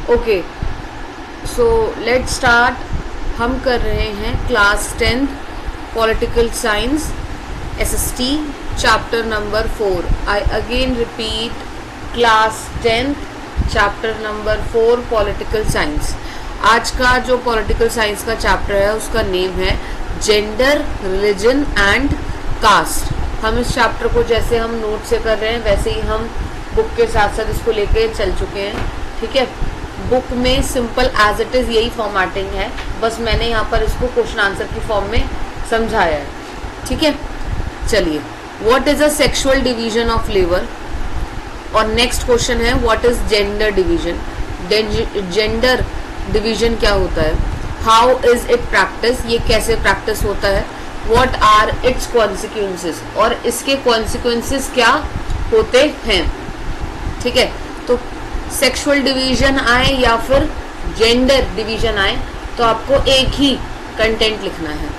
Okay, so let start. हम कर रहे हैं class 10th political science SST chapter number 4। I again repeat, class 10th chapter number 4 political science. आज का जो पॉलिटिकल साइंस का चैप्टर है उसका नेम है जेंडर, रिलीजन एंड कास्ट। हम इस चैप्टर को जैसे हम नोट से कर रहे हैं वैसे ही हम बुक के साथ साथ इसको लेके चल चुके हैं। ठीक है, बुक में सिंपल एज इट इज़ यही फॉर्मेटिंग है, बस मैंने यहाँ पर इसको क्वेश्चन आंसर की फॉर्म में समझाया है। ठीक है, चलिए, what is a sexual division of labour. और नेक्स्ट क्वेश्चन है what is gender division. Gender division क्या होता है, हाउ इज इट प्रैक्टिस, ये कैसे प्रैक्टिस होता है, व्हाट आर इट्स कॉन्सिक्वेंसेस, और इसके कॉन्सिक्वेंसेस क्या होते हैं। ठीक है, तो सेक्सुअल डिवीजन आए या फिर जेंडर डिवीजन आए तो आपको एक ही कंटेंट लिखना है।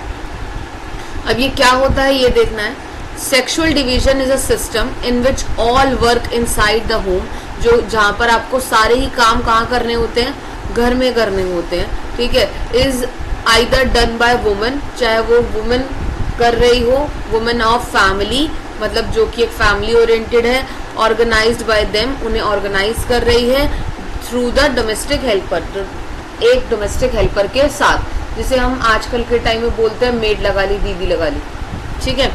अब ये क्या होता है ये देखना है। Sexual division is a system in which all work inside the home, जो जहाँ पर आपको सारे ही काम कहाँ करने होते हैं, घर में करने होते हैं। ठीक है, is either done by women, चाहे वो वुमेन कर रही हो, वुमेन ऑफ फैमिली मतलब जो कि एक फैमिली ओरिएंटेड है, ऑर्गेनाइज्ड बाय देम, उन्हें ऑर्गेनाइज कर रही है, थ्रू द डोमेस्टिक हेल्पर, एक डोमेस्टिक हेल्पर के साथ, जिसे हम आजकल के टाइम में बोलते हैं मेड लगा ली, दीदी लगा ली। ठीक है,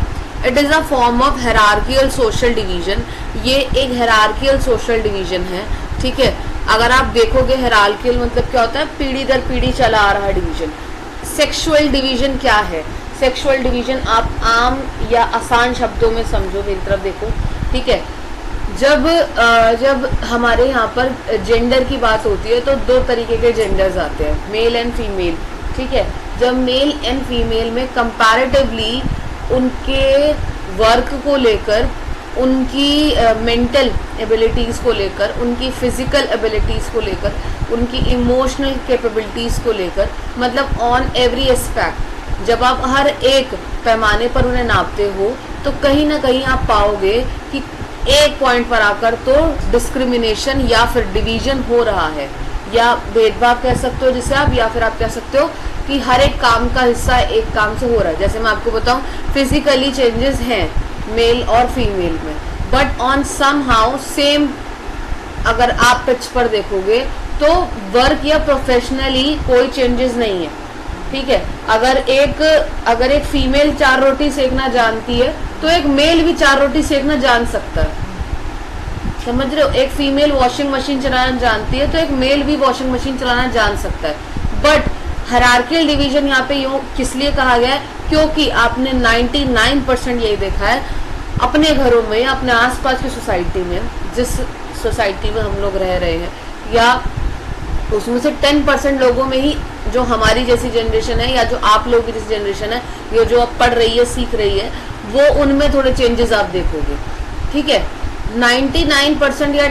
it is a form of hierarchical social division, ये एक हेरार्कियल सोशल डिवीजन है। ठीक है, अगर आप देखोगे हेरार्कियल मतलब क्या होता है, पीढ़ी दर पीढ़ी चला आ रहा डिवीजन। सेक्सुअल डिवीजन क्या है, सेक्सुअल डिवीजन आप आम या आसान शब्दों में समझो, मेरी तरफ देखो। ठीक है, जब हमारे यहाँ पर जेंडर की बात होती है तो दो तरीके के जेंडर्स आते हैं, मेल एंड फीमेल। ठीक है, जब मेल एंड फीमेल में कंपैरेटिवली उनके वर्क को लेकर, उनकी मेंटल एबिलिटीज़ को लेकर, उनकी फिजिकल एबिलिटीज़ को लेकर, उनकी इमोशनल कैपेबिलिटीज़ को लेकर, मतलब ऑन एवरी एस्पेक्ट जब आप हर एक पैमाने पर उन्हें नापते हो तो कहीं ना कहीं आप पाओगे कि एक पॉइंट पर आकर तो डिस्क्रिमिनेशन या फिर डिवीजन हो रहा है, या भेदभाव कह सकते हो जिसे आप, या फिर आप कह सकते हो कि हर एक काम का हिस्सा एक काम से हो रहा है। जैसे मैं आपको बताऊं, फिजिकली चेंजेस हैं मेल और फीमेल में, but on somehow same अगर आप पिच पर देखोगे तो वर्क या प्रोफेशनली कोई चेंजेस नहीं है। ठीक है, अगर एक फीमेल 4 रोटी सेकना जानती है तो एक मेल भी 4 रोटी सेकना जान सकता है, समझ रहे हो। एक फीमेल वॉशिंग मशीन चलाना जानती है तो एक मेल भी वॉशिंग मशीन चलाना जान सकता है। बट हायरार्कियल डिवीजन यहाँ पे यूँ किस लिए कहा गया है, क्योंकि आपने 99% यही देखा है अपने घरों में या अपने आसपास की सोसाइटी में, जिस सोसाइटी में हम लोग रह रहे हैं, या उसमें से 10% लोगों में ही जो हमारी जैसी जनरेशन है या जो आप लोगों की जैसी जनरेशन है, ये जो अब पढ़ रही है, सीख रही है, वो उनमें थोड़े चेंजेस आप देखोगे। ठीक है, 99% या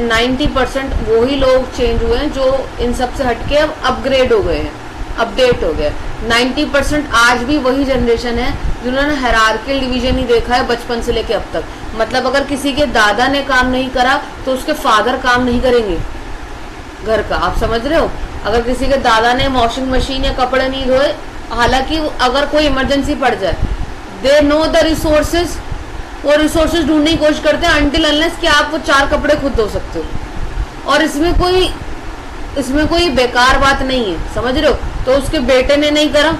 90% वही लोग चेंज हुए हैं जो इन सब से हटके अब अपग्रेड हो गए हैं, अपडेट हो गए। 90% आज भी वही जनरेशन है जिन्होंने हायरार्कियल डिवीजन ही देखा है बचपन से लेके अब तक। मतलब अगर किसी के दादा ने काम नहीं करा तो उसके फादर काम नहीं करेंगे घर का, आप समझ रहे हो। अगर किसी के दादा ने वॉशिंग मशीन या कपड़े नहीं धोए, हालांकि अगर कोई इमरजेंसी पड़ जाए, दे नो द रिसोर्सेज, वो रिसोर्सेज ढूंढने की कोशिश करते हैं अनटिल अनलेस कि आप वो 4 कपड़े खुद धो सकते हो। और इसमें कोई बेकार बात नहीं है, समझ रहे हो। तो उसके बेटे ने नहीं करा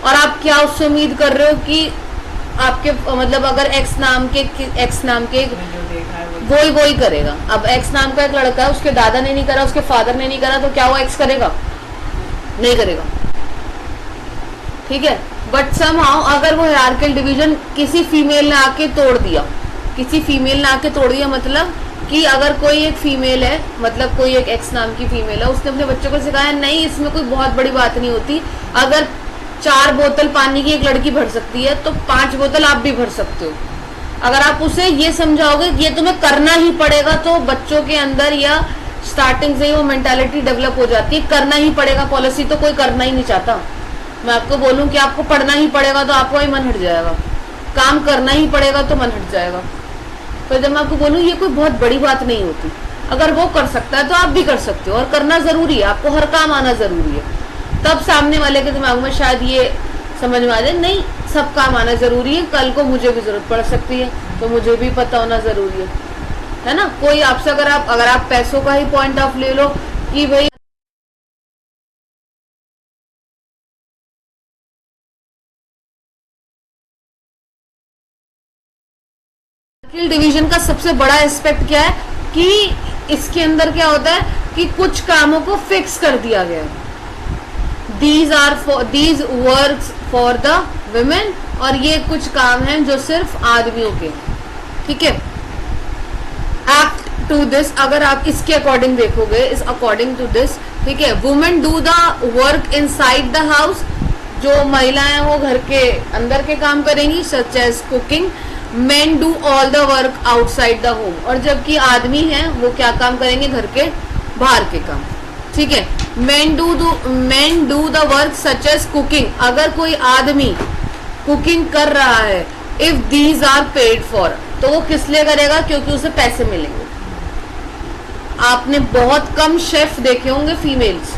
और आप क्या उससे उम्मीद कर रहे हो कि आपके मतलब अगर एक्स नाम के वही करेगा। अब एक्स नाम का एक लड़का है, उसके दादा ने नहीं करा, उसके फादर ने नहीं करा, तो क्या वो एक्स करेगा? नहीं करेगा। ठीक है, बट समहाउ अगर वो हायरार्कियल डिवीजन किसी फीमेल ने आके तोड़ दिया, मतलब कि अगर कोई एक फीमेल है, मतलब कोई एक एक्स नाम की फीमेल है, उसने अपने बच्चों को सिखाया नहीं इसमें कोई बहुत बड़ी बात नहीं होती, अगर 4 बोतल पानी की एक लड़की भर सकती है तो 5 बोतल आप भी भर सकते हो। अगर आप उसे ये समझाओगे ये तुम्हें करना ही पड़ेगा, तो बच्चों के अंदर या स्टार्टिंग से ही वो मेंटालिटी डेवलप हो जाती है, करना ही पड़ेगा। पॉलिसी तो कोई करना ही नहीं चाहता। मैं आपको बोलूं कि आपको पढ़ना ही पड़ेगा तो आपका ही मन हट जाएगा, काम करना ही पड़ेगा तो मन हट जाएगा। तो जब मैं आपको बोलूँ ये कोई बहुत बड़ी बात नहीं होती, अगर वो कर सकता है तो आप भी कर सकते हो, और करना जरूरी है, आपको हर काम आना जरूरी है। तब सामने वाले के दिमाग में शायद ये समझ में आ जाए, नहीं सब काम आना जरूरी है, कल को मुझे भी जरूरत पड़ सकती है तो मुझे भी पता होना जरूरी है ना। कोई आपसे अगर आप पैसों का ही पॉइंट ऑफ ले लो कि भाई डिवीजन का सबसे बड़ा एस्पेक्ट क्या है कि इसके अंदर क्या होता है कि कुछ कामों को फिक्स कर दिया गया है, these works for the women, और ये कुछ काम हैं जो सिर्फ आदमियों के, ठीक है। एक्ट टू दिस, अगर आप इसके अकॉर्डिंग देखोगे, इस अकॉर्डिंग टू दिस, ठीक है, women do the work inside the house, जो महिलाएं वो घर के अंदर के काम करेंगी such as cooking, men do all the work outside the home, और जबकि आदमी हैं वो क्या काम करेंगे, घर के बाहर के काम, ठीक है। Men do the work such as cooking, अगर कोई आदमी कुकिंग कर रहा है, if these are paid for, तो वो किस लिए करेगा, क्योंकि उसे पैसे मिलेंगे। आपने बहुत कम शेफ देखे होंगे फीमेल्स,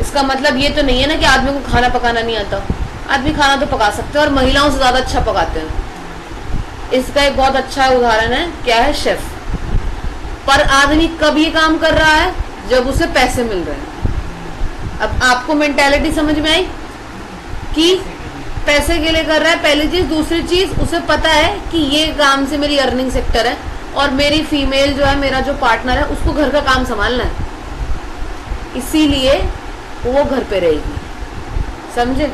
इसका मतलब ये तो नहीं है ना कि आदमी को खाना पकाना नहीं आता, आदमी खाना तो पका सकते हैं और महिलाओं से ज्यादा अच्छा पकाते हैं। इसका एक बहुत अच्छा उदाहरण है, क्या है, शेफ। पर आदमी कब ये काम कर रहा है, जब उसे पैसे मिल रहे हैं। अब आपको मेंटालिटी समझ में आई कि पैसे के लिए कर रहा है, पहली चीज। दूसरी चीज, उसे पता है कि ये काम से मेरी अर्निंग सेक्टर है और मेरी फीमेल जो है, मेरा जो पार्टनर है, उसको घर का काम संभालना है, इसीलिए वो घर पे रहेगी, समझे।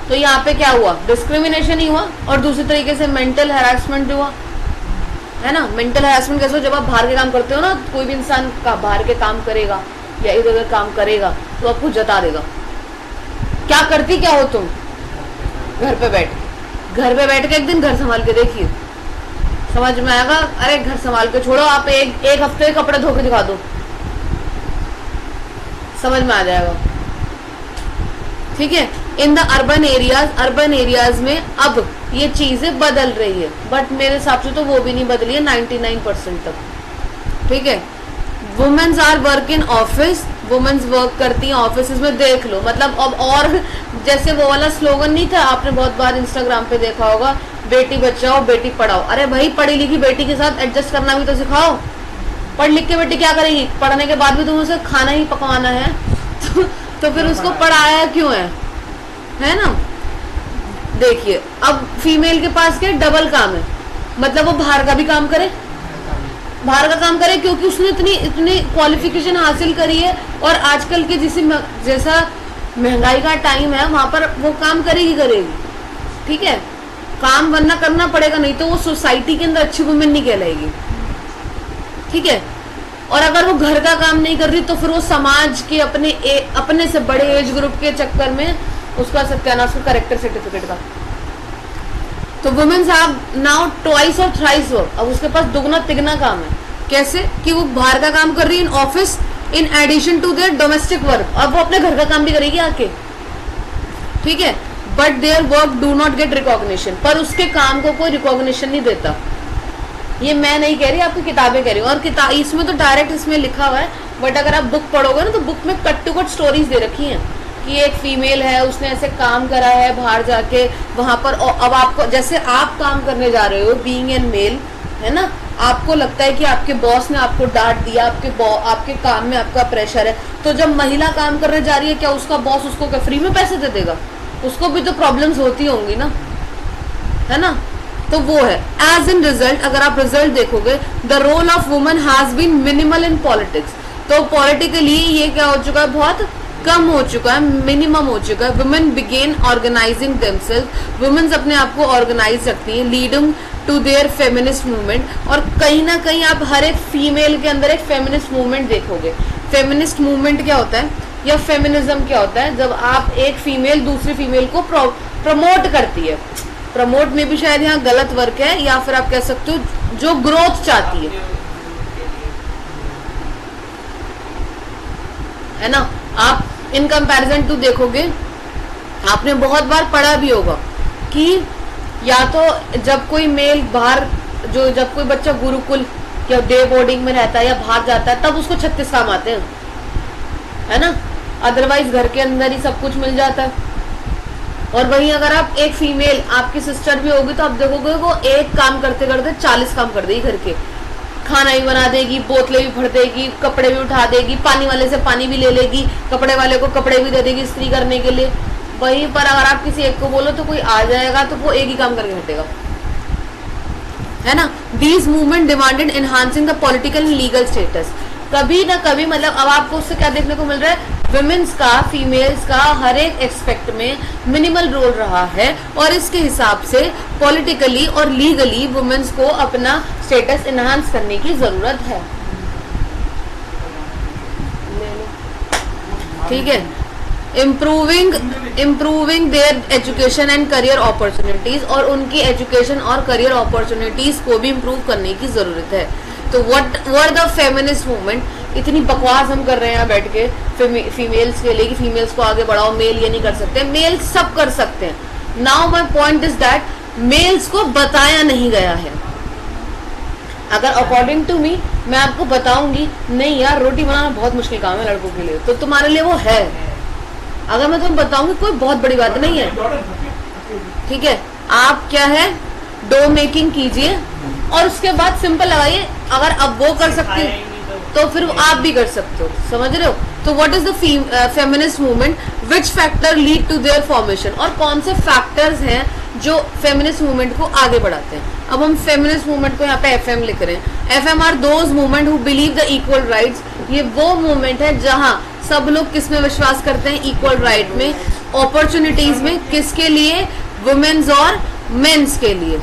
तो यहाँ पे क्या हुआ, डिस्क्रिमिनेशन ही हुआ, और दूसरी तरीके से मेंटल हैरेसमेंट हुआ, है ना। मेंटल हैरेसमेंट कैसे हो, जब आप बाहर के काम करते हो ना, कोई भी इंसान का बाहर के काम करेगा या इधर उधर काम करेगा तो आपको जता देगा। क्या करती क्या हो तुम, घर पे बैठ के एक दिन घर संभाल के देखिए, समझ में आएगा। अरे घर संभाल के छोड़ो, आप एक हफ्ते के कपड़े धो के दिखा दो, समझ में आ जाएगा, ठीक है। इन द अर्बन एरियाज में अब ये चीजें बदल रही है, बट मेरे हिसाब से तो वो भी नहीं बदली है 99% तक, ठीक है। Womens are work in office, womens work करती हैं ऑफिस में, देख लो, मतलब अब और जैसे वो वाला स्लोगन नहीं था, आपने बहुत बार इंस्टाग्राम पे देखा होगा, बेटी बचाओ बेटी पढ़ाओ। अरे भाई, पढ़ी लिखी बेटी के साथ एडजस्ट करना भी तो सिखाओ। पढ़ लिख के बेटी क्या करेगी, पढ़ने के बाद भी तुम उसे खाना ही पकवाना है तो फिर उसको पढ़ाया क्यों है ना। देखिए, अब फीमेल के पास क्या डबल काम है, मतलब वो बाहर का भी काम करे, क्योंकि उसने इतनी क्वालिफिकेशन हासिल करी है, और आजकल के जैसा महंगाई का टाइम है, वहां पर वो काम करेगी, ठीक है। काम वरना करना पड़ेगा, नहीं तो वो सोसाइटी के अंदर अच्छी वुमेन नहीं कहलाएगी, ठीक है। और अगर वो घर का काम नहीं कर रही तो फिर वो समाज के अपने से बड़े एज ग्रुप के चक्कर में उसका सत्यानाश, उसका करेक्टर सर्टिफिकेट का। तो वुमेन्स हैव नाउ ट्वाइस और थ्राइस वर्क, अब उसके पास दुगना तिगना काम है। कैसे कि वो बाहर का काम कर रही है in office, in addition to their domestic work, अब वो अपने घर का काम भी करेगी आके, ठीक है। But their work do not gate recognition, पर उसके काम को कोई रिकॉग्निशन नहीं देता। ये मैं नहीं कह रही, आपकी किताबें कह रही हूँ, और इसमें तो डायरेक्ट इसमें लिखा हुआ है, बट अगर आप बुक पढ़ोगे ना तो बुक में कट टू कट स्टोरीज दे रखी हैं कि एक फीमेल है, उसने ऐसे काम करा है बाहर जाके, वहां पर। अब आपको, जैसे आप काम करने जा रहे हो, बीइंग एन मेल, है ना, आपको लगता है कि आपके बॉस ने आपको डांट दिया, आपके काम में आपका प्रेशर है, तो जब महिला काम करने जा रही है, क्या उसका बॉस उसको क्या फ्री में पैसे दे देगा, उसको भी तो प्रॉब्लम्स होती होंगी ना, है ना। तो वो है एज इन रिजल्ट, अगर आप रिजल्ट देखोगे, the role of woman has been minimal in politics, तो पॉलिटिकली ये क्या हो चुका है, बहुत कम हो चुका है, मिनिमम हो चुका है। Women began organising themself, womens अपने आप को ऑर्गेनाइज रखती हैं, leading to their feminist movement, और कहीं ना कहीं आप हर एक फीमेल के अंदर एक फेमिनिस्ट मूवमेंट देखोगे। फेमिनिस्ट मूवमेंट क्या होता है, या फेमिनिज्म क्या होता है, जब आप एक फीमेल दूसरी फीमेल को प्रमोट करती है, प्रमोट में भी शायद यहाँ गलत वर्क है, या फिर आप कह सकते हो जो ग्रोथ चाहती है ना। आप इन कंपैरिजन टू देखोगे, आपने बहुत बार पढ़ा भी होगा कि या तो जब कोई मेल बाहर, जब कोई बच्चा गुरुकुल या डे बोर्डिंग में रहता है या भाग जाता है, तब उसको 36 काम आते हैं, है ना। अदरवाइज घर के अंदर ही सब कुछ मिल जाता है। और वहीं अगर आप एक फीमेल, आपकी सिस्टर भी होगी, तो आप देखोगे वो एक काम करते करते 40 काम कर देगी घर के। खाना भी बना देगी, बोतलें भी भर देगी, कपड़े भी उठा देगी, पानी वाले से पानी भी ले लेगी, कपड़े वाले को कपड़े भी दे देगी इस्त्री करने के लिए। वहीं पर अगर आप किसी एक को बोलो तो कोई आ जाएगा, तो वो एक ही काम करके हटेगा, है ना। These movement demanded enhancing the political and legal status. कभी ना कभी मतलब अब आपको उससे क्या देखने को मिल रहा है, विमेन्स का, फीमेल्स का हर एक एस्पेक्ट में मिनिमल रोल रहा है, और इसके हिसाब से पॉलिटिकली और लीगली वुमेन्स को अपना स्टेटस एनहांस करने की जरूरत है। ठीक है। Improving there education and career opportunities, और उनकी एजुकेशन और करियर अपॉर्चुनिटीज को भी इम्प्रूव करने की जरूरत है। तो what were the feminist movement. इतनी बकवास हम कर रहे हैं बैठ के फीमेल्स के लिए कि फीमेल्स को आगे बढ़ाओ, मेल ये नहीं कर सकते, मेल सब कर सकते हैं। Now my point is that males को बताया नहीं गया है। अगर अकॉर्डिंग टू मी मैं आपको बताऊंगी नहीं यार रोटी बनाना बहुत मुश्किल काम है लड़कों के लिए, तो तुम्हारे लिए वो है। अगर मैं तुम्हें बताऊंगी कोई बहुत बड़ी बात नहीं है, ठीक है। आप क्या है, डो मेकिंग कीजिए और उसके बाद सिंपल लगाइए। अगर अब वो कर सकती तो फिर आप भी कर सकते हो, समझ रहे हो। तो what is the feminist movement, which factor lead to their formation, और कौन से फैक्टर्स हैं जो फेमिनिस्ट मूवमेंट को आगे बढ़ाते हैं। अब हम फेमिनिस्ट मूवमेंट को यहाँ पे FM लिख रहे हैं। FM are those movement who believe the equal rights. ये वो मूवमेंट है जहां सब लोग किस में विश्वास करते हैं, इक्वल राइट में, अपॉर्चुनिटीज में, किसके लिए, वुमेन्स और मेंस के लिए।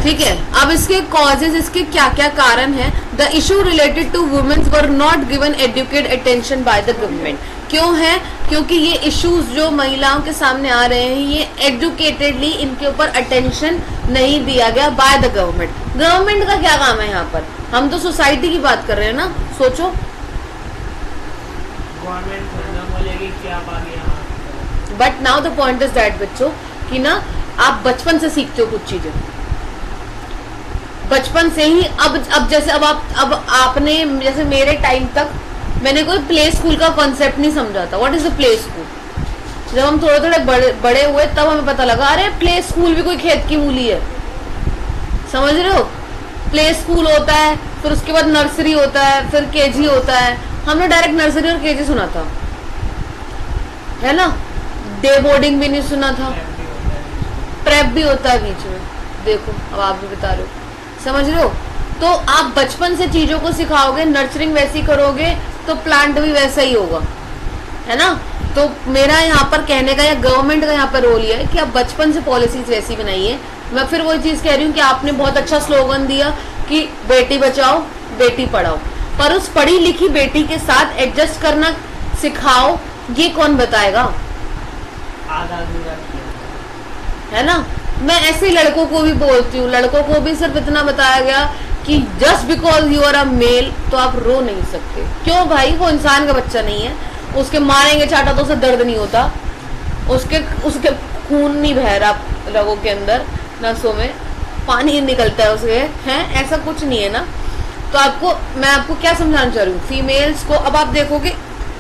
ठीक है। अब इसके कॉजेज, इसके क्या क्या कारण हैं। The issue related to womens were not given educate attention by the government. क्यों है, क्योंकि ये इश्यूज जो महिलाओं के सामने आ रहे हैं ये एडुकेटेडली इनके ऊपर अटेंशन नहीं दिया गया बाय द गवर्नमेंट। गवर्नमेंट का क्या काम है यहाँ पर, हम तो सोसाइटी की बात कर रहे हैं ना। सोचो but now the point is that बच्चों कि ना आप बचपन से सीखते हो कुछ चीजें, बचपन से ही। अब जैसे अब आपने जैसे मेरे टाइम तक मैंने कोई प्ले स्कूल का कॉन्सेप्ट नहीं समझा था। What is the play school. जब हम थोड़े थोड़े बड़े हुए तब हमें पता लगा अरे प्ले स्कूल भी कोई खेत की मूली है, समझ रहे हो। प्ले स्कूल होता है, फिर उसके बाद नर्सरी होता है, फिर KG होता है। हमने डायरेक्ट नर्सरी और KG सुना था, है ना। डे बोर्डिंग भी नहीं सुना था, प्रेप भी होता है बीच में। देखो अब आप भी बता रहे हो, समझ रहे हो। तो आप बचपन से चीजों को सिखाओगे, नर्चरिंग वैसी करोगे तो प्लांट भी वैसा ही होगा, है ना। तो मेरा यहाँ पर कहने का या गवर्नमेंट का यहाँ पर रोल ये है कि आप बचपन से पॉलिसीज वैसी बनाइए। मैं फिर वही चीज कह रही हूँ कि आपने बहुत अच्छा स्लोगन दिया कि बेटी बचाओ बेटी पढ़ाओ, पर उस पढ़ी लिखी बेटी के साथ एडजस्ट करना सिखाओ, ये कौन बताएगा, है ना। मैं ऐसे लड़कों को भी बोलती हूँ, लड़कों को भी सिर्फ इतना बताया गया कि just because you are a male तो आप रो नहीं सकते। क्यों भाई, वो इंसान का बच्चा नहीं है, उसके मारेंगे चाटा तो उसे दर्द नहीं होता, उसके खून नहीं बह रहा लोगों के अंदर, नसों में पानी निकलता है उसके, हैं, ऐसा कुछ नहीं है ना। तो मैं आपको क्या समझाना चाह रही हूँ, फीमेल्स को अब आप देखोगे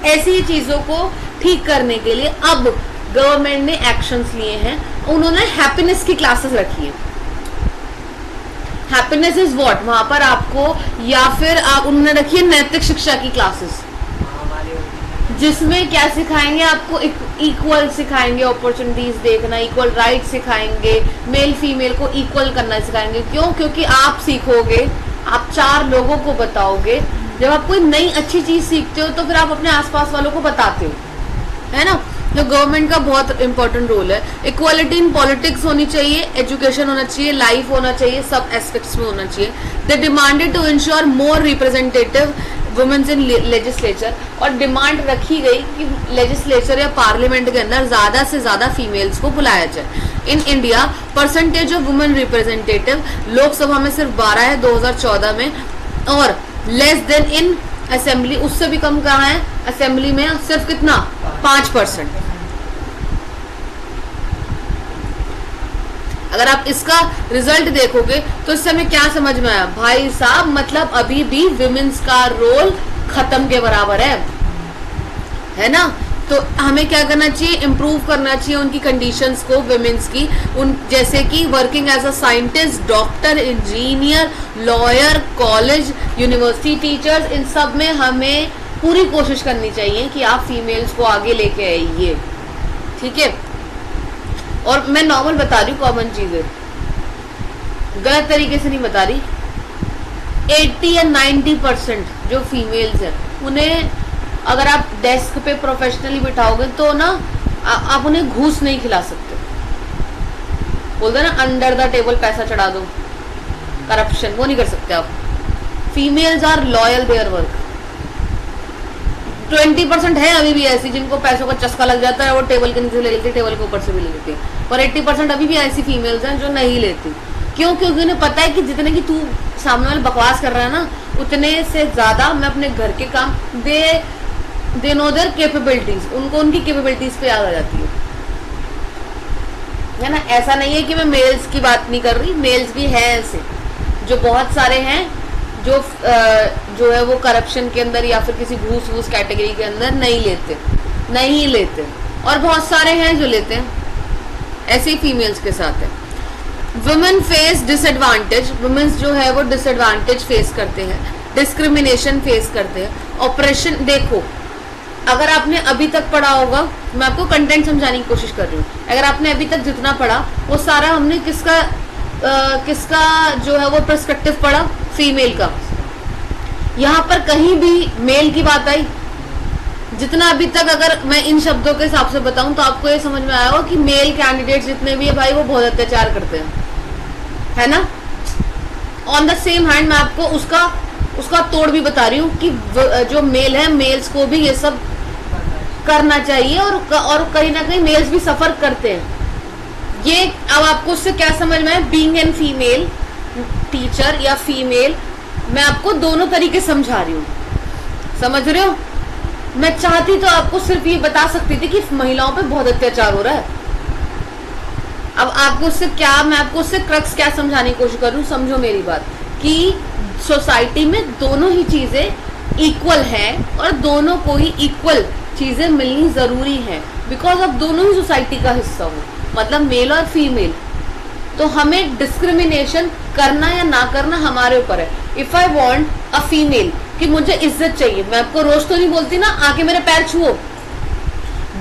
ऐसी ही चीजों को ठीक करने के लिए अब गवर्नमेंट ने एक्शंस लिए हैं। उन्होंने हैप्पीनेस की क्लासेस रखी है। हैप्पीनेस इज व्हाट, वहां पर आपको, या फिर उन्होंने रखी है नैतिक शिक्षा की क्लासेस, जिसमें क्या सिखाएंगे आपको, इक्वल सिखाएंगे, अपॉर्चुनिटीज देखना, इक्वल राइट सिखाएंगे, मेल फीमेल को इक्वल करना सिखाएंगे। क्यों, क्योंकि आप सीखोगे, आप 4 लोगों को बताओगे। जब आप कोई नई अच्छी चीज सीखते हो तो फिर आप अपने आसपास वालों को बताते हो, है ना। तो गवर्नमेंट का बहुत इंपॉर्टेंट रोल है। इक्वालिटी इन पॉलिटिक्स होनी चाहिए, एजुकेशन होना चाहिए, लाइफ होना चाहिए, सब एस्पेक्ट्स में होना चाहिए। They demanded to ensure more representative womens in legislature, और डिमांड रखी गई कि लेजिस्लेचर या पार्लियामेंट के अंदर ज्यादा से ज्यादा फीमेल्स को बुलाया जाए। In India percentage of women representative Lok Sabha में सिर्फ 12 है 2014 में, और लेस देन इन असेंबली, उससे भी कम कहाँ है असेंबली में, सिर्फ कितना 5%। अगर आप इसका रिजल्ट देखोगे तो इससे हमें क्या समझ में आया भाई साहब, मतलब अभी भी विमेंस का रोल खत्म के बराबर है ना। तो हमें क्या करना चाहिए, इम्प्रूव करना चाहिए उनकी कंडीशंस को, विमेंस की, उन जैसे कि working as a scientist, doctor, engineer, lawyer, college, university teachers, इन सब में हमें पूरी कोशिश करनी चाहिए कि आप फीमेल्स को आगे लेके आइए, ठीक है। और मैं नॉर्मल बता रही हूँ, कॉमन चीजें, गलत तरीके से नहीं बता रही। 80 या 90% जो फीमेल्स हैं उन्हें अगर आप डेस्क पे प्रोफेशनली बिठाओगे तो ना आप उन्हें घूस नहीं खिला सकते। बोलते ना अंडर द टेबल पैसा चढ़ा दो, करप्शन, वो नहीं कर सकते आप। Females are loyal their work. 20% है अभी भी ऐसी जिनको पैसों का चस्का लग जाता है, वो टेबल के नीचे ले लेती है, टेबल के ऊपर से भी ले लेती है। पर 80% अभी भी ऐसी फीमेल्स हैं जो नहीं लेती। क्यों? क्योंकि उन्हें पता है कि जितने की तू सामने वाले बकवास कर रहा है ना, उतने से ज्यादा मैं अपने घर के काम दे नो देयर कैपेबिलिटीज, उनको उनकी कैपेबिलिटीज पे याद आ जाती है ना। ऐसा नहीं है कि मैं मेल्स की बात नहीं कर रही, मेल्स भी हैं ऐसे जो बहुत सारे हैं जो है वो करप्शन के अंदर या फिर किसी घूस वूस कैटेगरी के अंदर नहीं लेते, और बहुत सारे हैं जो लेते हैं। ऐसे ही फीमेल्स के साथ है। वुमेन फेस डिसएडवांटेज, वुमेन्स जो है वो डिसएडवांटेज फेस करते हैं, डिस्क्रिमिनेशन फेस करते हैं, ऑपरेशन। देखो, अगर आपने अभी तक पढ़ा होगा, मैं आपको कंटेंट समझाने की कोशिश कर रही हूँ, अगर आपने अभी तक जितना पढ़ा वो सारा हमने किसका जो है वो पर्सपेक्टिव पढ़ा, फीमेल का। यहाँ पर कहीं भी मेल की बात आई? जितना अभी तक अगर मैं इन शब्दों के हिसाब से बताऊं तो आपको ये समझ में आया हो कि मेल कैंडिडेट जितने भी है भाई वो बहुत अत्याचार करते हैं, है ना। ऑन द सेम हैंड मैं आपको उसका तोड़ भी बता रही हूँ कि जो मेल है, मेल्स को भी ये सब करना चाहिए, और कहीं ना कहीं मेल्स भी सफर करते हैं। ये अब आपको उससे क्या समझ में है, बीइंग एन फीमेल टीचर या फीमेल, मैं आपको दोनों तरीके समझा रही हूँ, समझ रहे हो। मैं चाहती तो आपको सिर्फ ये बता सकती थी कि महिलाओं पे बहुत अत्याचार हो रहा है। अब आपको उससे क्या, मैं आपको उससे क्रक्स क्या समझाने की कोशिश कर रही हूँ, समझो मेरी बात, कि सोसाइटी में दोनों ही चीजें इक्वल है और दोनों को ही इक्वल चीजें मिलनी जरूरी है, बिकॉज अब दोनों ही सोसाइटी का हिस्सा हो, मतलब मेल और फीमेल। तो हमें डिस्क्रिमिनेशन करना या ना करना हमारे ऊपर है। If I want a female कि मुझे इज्जत चाहिए, मैं आपको रोज तो नहीं बोलती ना आके मेरे पैर छुओ।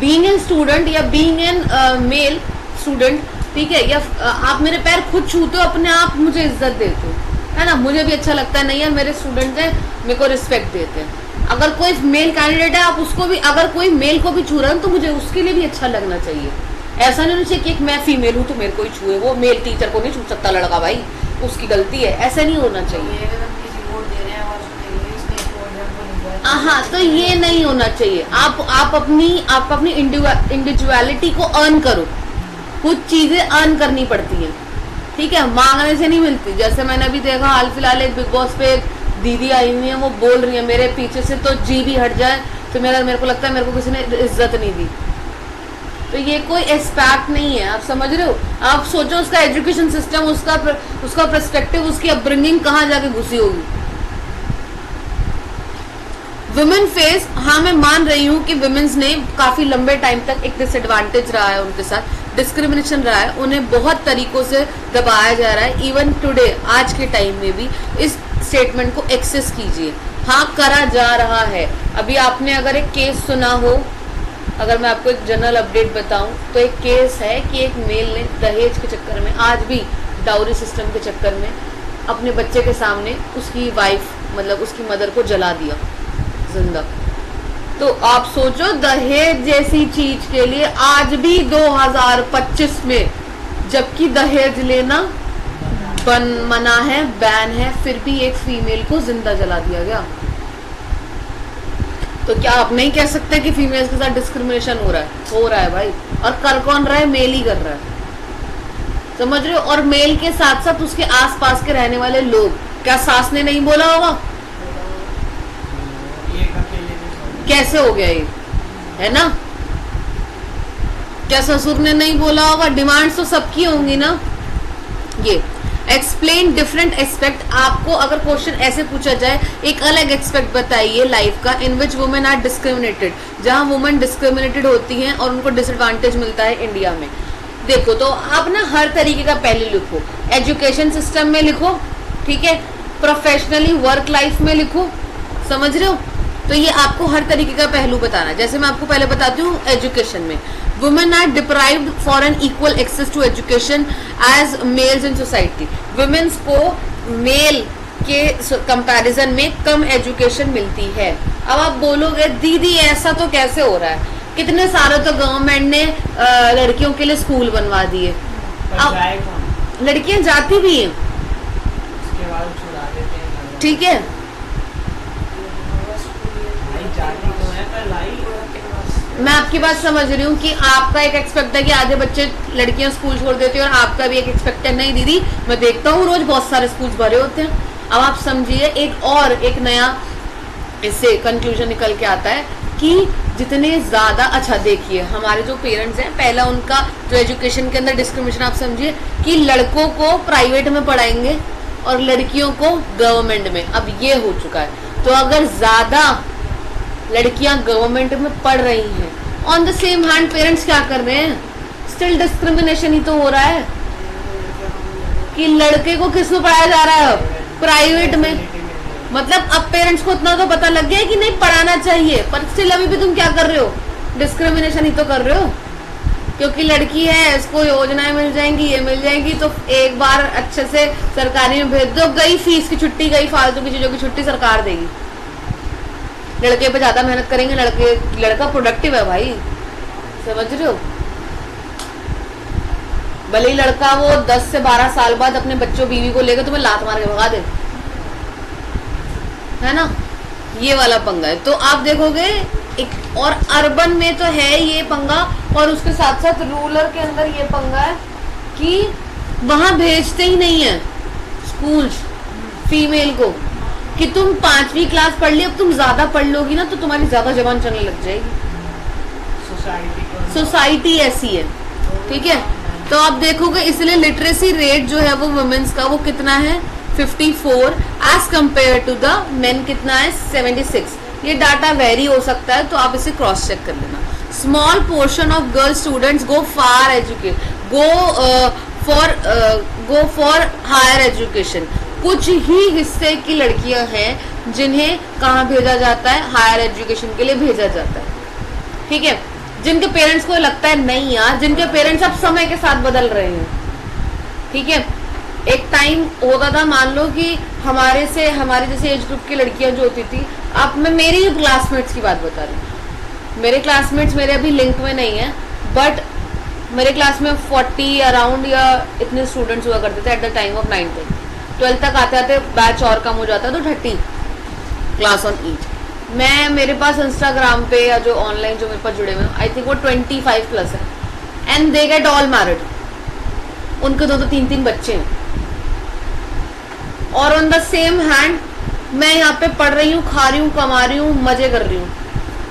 बीइंग एन स्टूडेंट या बीइंग एन मेल स्टूडेंट, ठीक है, या आप मेरे पैर खुद छूते हो, अपने आप मुझे इज्जत देते हो, है ना। मुझे भी अच्छा लगता है, नहीं यार मेरे स्टूडेंट्स हैं, मेरे को रिस्पेक्ट देते हैं। अगर कोई मेल कैंडिडेट है, आप उसको भी, अगर कोई मेल को भी छू रहा है तो मुझे उसके लिए भी अच्छा लगना चाहिए। ऐसा नहीं होना चाहिए कि एक मैं फीमेल हूँ तो मेरे को ही छुए, वो मेल टीचर को नहीं छू सकता लड़का, भाई उसकी गलती है, ऐसा नहीं होना चाहिए। हाँ, तो ये नहीं होना चाहिए। आप अपनी इंडिविजुअलिटी को अर्न करो। कुछ चीजें अर्न करनी पड़ती हैं, ठीक है, मांगने से नहीं मिलती। जैसे मैंने अभी देखा हाल फिलहाल एक बिग बॉस पे एक दीदी आई हुई है, वो बोल रही है मेरे पीछे से तो जी भी हट जाए तो मेरे को लगता है मेरे को किसी ने इज्जत नहीं दी। तो ये कोई एस्पेक्ट नहीं है, आप समझ रहे हो। आप सोचो उसका एजुकेशन सिस्टम, उसका पर्सपेक्टिव, उसकी अपब्रिंगिंग कहाँ जाके घुसी होगी। वुमेन फेस, हाँ मैं मान रही हूँ कि वुमेन्स ने काफी लंबे टाइम तक एक डिसएडवांटेज रहा है, उनके साथ डिस्क्रिमिनेशन रहा है, उन्हें बहुत तरीकों से दबाया जा रहा है। इवन टुडे, आज के टाइम में भी इस स्टेटमेंट को एक्सेस कीजिए, हाँ करा जा रहा है। अभी आपने अगर एक केस सुना हो, अगर मैं आपको एक जनरल अपडेट बताऊं तो एक केस है कि एक मेल ने दहेज के चक्कर में, आज भी डाउरी सिस्टम के चक्कर में, अपने बच्चे के सामने उसकी वाइफ, मतलब उसकी मदर को जला दिया जिंदा। तो आप सोचो, दहेज जैसी चीज के लिए आज भी 2025 में, जबकि दहेज लेना मना है, बैन है, फिर भी एक फीमेल को जिंदा जला दिया गया। तो क्या आप नहीं कह सकते कि फीमेल्स के साथ डिस्क्रिमिनेशन हो रहा है भाई। और कर कौन रहा है? मेल ही कर रहा है, समझ रहे हो। और मेल के साथ साथ उसके आसपास के रहने वाले लोग, क्या सास ने नहीं बोला होगा? कैसे हो गया ये, है ना। क्या ससुर ने नहीं बोला होगा? डिमांड्स तो सबकी होंगी ना, ये एक्सप्लेन डिफरेंट एस्पेक्ट। आपको अगर क्वेश्चन ऐसे पूछा जाए एक अलग एस्पेक्ट बताइए लाइफ का इन विच वुमेन आर डिस्क्रिमिनेटेड, जहां वुमेन डिस्क्रिमिनेटेड होती हैं और उनको डिसएडवांटेज मिलता है इंडिया में। देखो तो आप ना हर तरीके का पहले लिखो, एजुकेशन सिस्टम में लिखो, ठीक है, प्रोफेशनली वर्क लाइफ में लिखो, समझ रहे हो। तो ये आपको हर तरीके का पहलू बताना है। जैसे मैं आपको पहले बताती हूँ एजुकेशन में, women are deprived for an equal access to education as males in society. Womens को मेल के कंपैरिजन में कम एजुकेशन मिलती है। अब आप बोलोगे दीदी ऐसा तो कैसे हो रहा है, कितने सारे तो गवर्नमेंट ने लड़कियों के लिए स्कूल बनवा दिए, अब लड़कियां जाती भी हैं, ठीक है, मैं आपकी बात समझ रही हूँ कि आपका एक एक्सपेक्ट है कि आधे बच्चे लड़कियां स्कूल छोड़ देती हैं और आपका भी एक एक्सपेक्ट है नहीं दीदी मैं देखता हूँ रोज बहुत सारे स्कूल भरे होते हैं। अब आप समझिए एक नया इससे कंक्लूजन निकल के आता है कि जितने ज्यादा, अच्छा देखिए हमारे जो पेरेंट्स हैं, पहला उनका जो एजुकेशन के अंदर डिस्क्रिमिनेशन आप समझिए कि लड़कों को प्राइवेट में पढ़ाएंगे और लड़कियों को गवर्नमेंट में, अब ये हो चुका है। तो अगर ज्यादा लड़कियां गवर्नमेंट में पढ़ रही हैं, on the same hand parents क्या कर रहे हैं, स्टिल डिस्क्रिमिनेशन ही तो हो रहा है कि लड़के को किस में पढ़ाया जा रहा है, प्राइवेट में। मतलब अब पेरेंट्स को इतना तो पता लग गया है कि नहीं पढ़ाना चाहिए, पर स्टिल अभी भी तुम क्या कर रहे हो, डिस्क्रिमिनेशन ही तो कर रहे हो। क्योंकि लड़की है इसको योजनाएं मिल जाएंगी, ये मिल जाएंगी, तो एक बार अच्छे से सरकारी में भेज दो, गई फीस की छुट्टी, गई फालतू की चीजों की छुट्टी सरकार देगी। लड़के पे ज्यादा मेहनत करेंगे, लड़का प्रोडक्टिव है भाई, समझ रहे हो। भले ही लड़का वो 10 से 12 साल बाद अपने बच्चों बीवी को लेकर तुम्हें लात मार के भगा दे, है ना, ये वाला पंगा है। तो आप देखोगे एक और अर्बन में तो है ये पंगा, और उसके साथ साथ रूरल के अंदर ये पंगा है कि वहां भेजते ही नहीं है स्कूल फीमेल को कि तुम 5वीं क्लास पढ़ ली, अब तुम ज्यादा पढ़ लोगी ना तो तुम्हारी ज्यादा जबान चलने लग जाएगी। सोसाइटी ऐसी है, ठीक है। तो आप देखोगे इसलिए लिटरेसी रेट जो है वो वुमेन्स का वो कितना है 54 as compare to the men कितना है 76। ये डाटा वेरी हो सकता है तो आप इसे क्रॉस चेक कर लेना। Small portion of girl students go far educate go for higher education. कुछ ही हिस्से की लड़कियां हैं जिन्हें कहाँ भेजा जाता है, हायर एजुकेशन के लिए भेजा जाता है, ठीक है। जिनके पेरेंट्स को लगता है नहीं यार, जिनके पेरेंट्स अब समय के साथ बदल रहे हैं, ठीक है। एक टाइम होता था, मान लो कि हमारे जैसे एज ग्रुप की लड़कियां जो होती थी, अब मैं मेरी क्लासमेट्स की बात बता रही हूँ। मेरे क्लासमेट्स मेरे अभी लिंक में नहीं है, बट मेरे क्लास में 40 अराउंड या इतने स्टूडेंट्स हुआ करते थे eight the time of 9th 12th तक आते आते बैच और कम हो जाता, तो 30 क्लास ऑन ईच। मेरे पास इंस्टाग्राम पे या जो ऑनलाइन जो मेरे पास जुड़े हुए, आई थिंक वो 25 प्लस है, and they get all married. उनके 2-2 3-3 बच्चे हैं, और ऑन द सेम हैंड मैं यहाँ पे पढ़ रही हूँ, खा रही हूँ, कमा रही हूँ, मजे कर रही हूँ।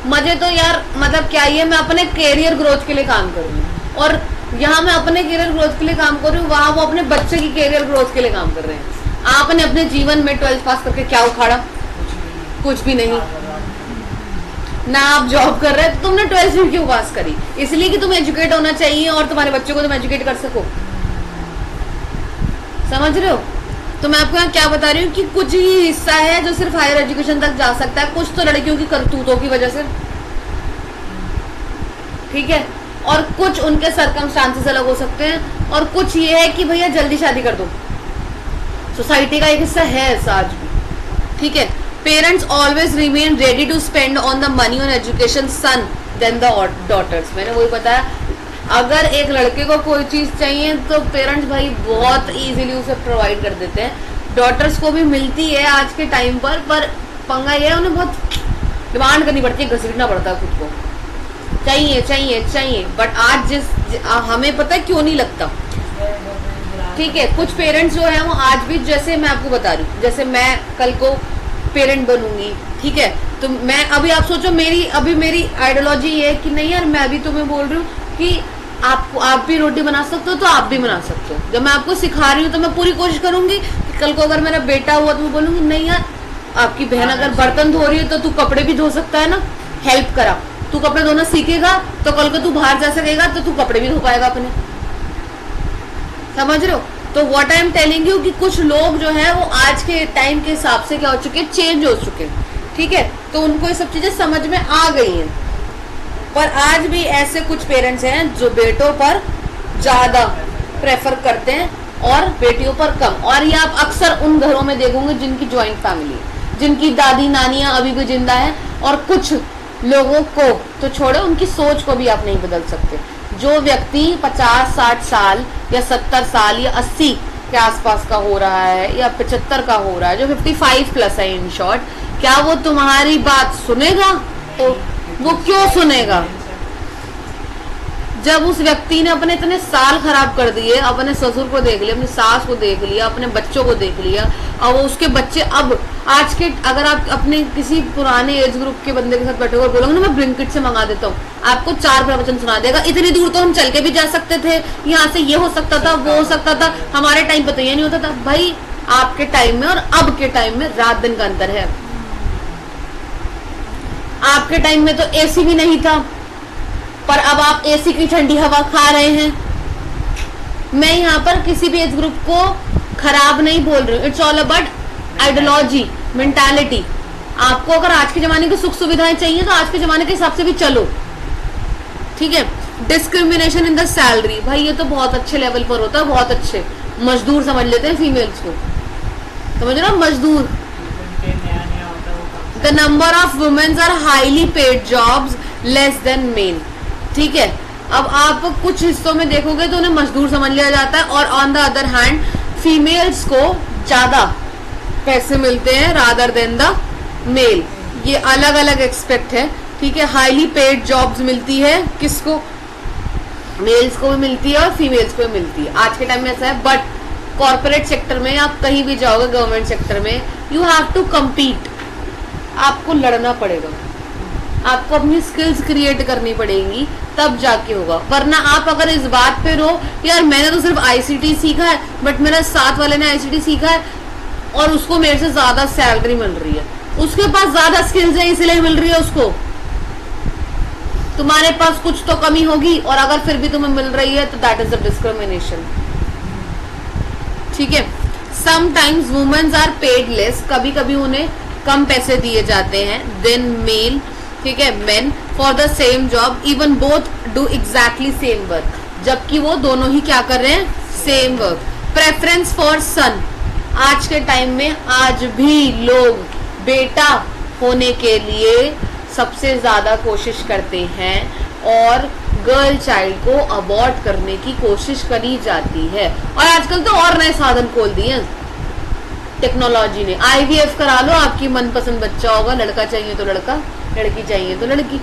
मजे तो यार मतलब क्या ही है, मैं अपने कैरियर ग्रोथ के लिए काम कर रही हूँ, और यहाँ मैं अपने कैरियर ग्रोथ के लिए काम कर रही हूँ, वहां वो अपने बच्चे की कैरियर ग्रोथ के लिए काम कर रहे हैं। आपने अपने जीवन में 12th पास करके क्या उखाड़ा, कुछ भी नहीं ना। आप जॉब कर रहे हैं तो तुमने 12th क्यों पास करी, इसलिए कि तुम्हें एजुकेट होना चाहिए और तुम्हारे बच्चों को तुम एजुकेट कर सको, समझ रहे हो। तो मैं आपको यहाँ क्या बता रही हूँ कि कुछ ही हिस्सा है जो सिर्फ हायर एजुकेशन तक जा सकता है, कुछ तो लड़कियों की करतूतों की वजह से, ठीक है, और कुछ उनके सर्कमस्टांसेस अलग हो सकते हैं, और कुछ ये है कि भैया जल्दी शादी कर दो, सोसाइटी का एक हिस्सा है ऐसा आज भी, ठीक है। Parents always remain ready to spend on the money on education son then the daughters. मैंने वही बताया, अगर एक लड़के को कोई चीज चाहिए तो पेरेंट्स भाई बहुत इजीली उसे प्रोवाइड कर देते हैं। डॉटर्स को भी मिलती है आज के टाइम पर पंगा ये है उन्हें बहुत डिमांड करनी पड़ती है, घसीटना पड़ता है खुद को, चाहिए चाहिए चाहिए। बट आज हमें पता है क्यों नहीं लगता, ठीक है। कुछ पेरेंट्स जो है वो आज भी, जैसे मैं आपको बता रही हूँ, जैसे मैं कल को पेरेंट बनूंगी, ठीक है, तो मैं अभी आप सोचो मेरी आइडियोलॉजी ये है कि नहीं यार, मैं अभी तुम्हें बोल रही हूँ कि आप भी रोटी बना सकते हो तो आप भी बना सकते हो। जब मैं आपको सिखा रही हूँ तो मैं पूरी कोशिश करूंगी कि कल को अगर मेरा बेटा हुआ तो मैं बोलूंगी नहीं यार, आपकी बहन अगर बर्तन धो रही है तो तू कपड़े भी धो सकता है ना, हेल्प करा। तू कपड़े धोना सीखेगा तो कल को तू बाहर जा सकेगा तो तू कपड़े भी धो पाएगा अपने। समझ रहे हो? तो what I am telling you कि कुछ लोग जो है वो आज के टाइम के हिसाब से क्या हो चुके, चेंज हो चुके, ठीक है। तो उनको ये सब चीजें समझ में आ गई हैं। पर आज भी ऐसे कुछ पेरेंट्स हैं जो बेटों पर ज्यादा प्रेफर करते हैं और बेटियों पर कम। और ये आप अक्सर उन घरों में देखोगे जिनकी ज्वाइंट फैमिली है, जिनकी दादी नानियां अभी भी जिंदा है। और कुछ लोगों को तो छोड़ो, उनकी सोच को भी आप नहीं बदल सकते। जो व्यक्ति 50-60 साल या 70 साल या 80 के आसपास का हो रहा है या 75 का हो रहा है, जो 55 प्लस है इन शॉर्ट, क्या वो तुम्हारी बात सुनेगा? तो वो क्यों सुनेगा? जब उस व्यक्ति ने अपने इतने साल खराब कर दिए, अपने ससुर को देख लिया, अपनी सास को देख लिया, अपने बच्चों को देख लिया, और वो उसके बच्चे अब आज के, अगर आप अपने किसी पुराने एज ग्रुप के बंदे के साथ बैठे और बोलोगे ना मैं ब्लिंकिट से मंगा देता हूँ, आपको 4 प्रवचन सुना देगा। इतनी दूर तो हम चल के भी जा सकते थे, यहाँ से ये हो सकता था, वो हो सकता था। हमारे टाइम पे तो ये नहीं होता था भाई। आपके टाइम में और अब के टाइम में रात दिन का अंतर है। आपके टाइम में तो एसी भी नहीं था, पर अब आप एसी की ठंडी हवा खा रहे हैं। मैं यहाँ पर किसी भी एज ग्रुप को खराब नहीं बोल रही हूँ। It's all about ideology, mentality. आपको अगर आज के जमाने की सुख सुविधाएं चाहिए तो आज के जमाने के हिसाब से भी चलो, ठीक है। डिस्क्रिमिनेशन इन द सैलरी, भाई ये तो बहुत अच्छे लेवल पर होता है, बहुत अच्छे। मजदूर समझ लेते हैं फीमेल्स को, समझ रहे हो? मजदूर। The number of women are highly paid jobs less than men, ठीक है। अब आप कुछ हिस्सों में देखोगे तो उन्हें मजदूर समझ लिया जाता है, और on the other hand females को ज्यादा पैसे मिलते हैं रादर देन द मेल। ये अलग अलग एक्सपेक्ट है, ठीक है। हाईली पेड जॉब्स मिलती है किसको? मेल्स को भी मिलती है और फीमेल्स को भी मिलती है। आज के टाइम में ऐसा है। बट कॉर्पोरेट सेक्टर में आप कहीं भी जाओगे, गवर्नमेंट सेक्टर में, यू हैव टू कम्पीट। आपको लड़ना पड़ेगा, आपको अपनी स्किल्स क्रिएट करनी पड़ेगी, तब जाके होगा। वरना आप अगर इस बात पे रहो यार मैंने तो सिर्फ आईसीटी सीखा है, बट मेरा साथ वाले ने आईसीटी सीखा है और उसको मेरे से ज्यादा सैलरी मिल रही है, उसके पास ज्यादा स्किल्स है इसलिए मिल रही है उसको, तुम्हारे पास कुछ तो कमी होगी। और अगर फिर भी तुम्हें मिल रही है तो दैट इज द डिस्क्रिमिनेशन, ठीक है। Sometimes womens are paid less, कभी कभी उन्हें कम पैसे दिए जाते हैं देन मेल, ठीक है, main for the same job. Even both do exactly same work, जबकि वो दोनों ही क्या कर रहे हैं? Same work. प्रेफरेंस फॉर सन, आज के टाइम में आज भी लोग बेटा होने के लिए सबसे ज्यादा कोशिश करते हैं और गर्ल चाइल्ड को अबॉर्ट करने की कोशिश करी जाती है। और आजकल तो और नए साधन खोल दिए टेक्नोलॉजी ने। आईवीएफ करा लो, आपकी मनपसंद बच्चा होगा, लड़का चाहिए तो लड़का, लड़की चाहिए तो लड़की।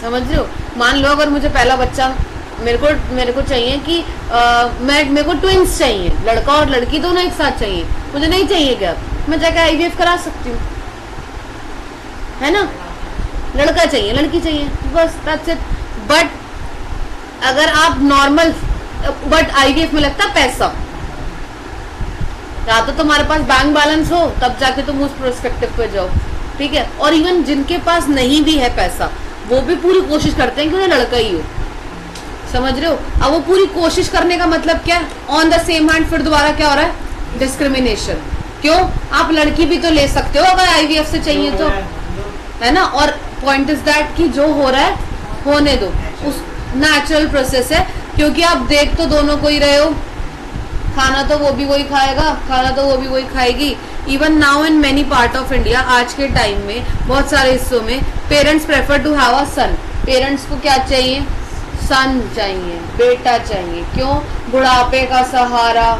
समझ रहे हो? मान लो अगर मुझे पहला बच्चा मेरे को चाहिए कि मेरे को ट्विंस चाहिए, लड़का और लड़की दोनों एक साथ चाहिए, मुझे नहीं चाहिए क्या? मैं जाकर आईवीएफ करा सकती हूँ, है ना? लड़का चाहिए लड़की चाहिए, बस दैट्स इट। बट अगर आप नॉर्मल, बट आईवीएफ में लगता पैसा, या तो तुम्हारे पास बैंक बैलेंस हो तब जाके तुम उस पर्सपेक्टिव पे जाओ, ठीक है। और इवन जिनके पास नहीं भी है पैसा, वो भी पूरी कोशिश करते हैं कि उन्हें लड़का ही हो, समझ रहे हो? अब वो पूरी कोशिश करने का मतलब क्या? ऑन द सेम हैंड फिर दोबारा क्या हो रहा है? डिस्क्रिमिनेशन। क्यों? आप लड़की भी तो ले सकते हो अगर आईवीएफ से चाहिए तो, है ना? और पॉइंट इज दैट कि जो हो रहा है होने दो, उस नेचुरल प्रोसेस है। क्योंकि आप देख तो दोनों को ही रहे हो, खाना तो वो भी वही खाएगा, खाना तो वो भी वही खाएगी। Even now in many part of India, आज के टाइम में बहुत सारे हिस्सों में parents prefer to have a son. Parents को क्या चाहिए? सन चाहिए, बेटा चाहिए। क्यों? बुढ़ापे का सहारा,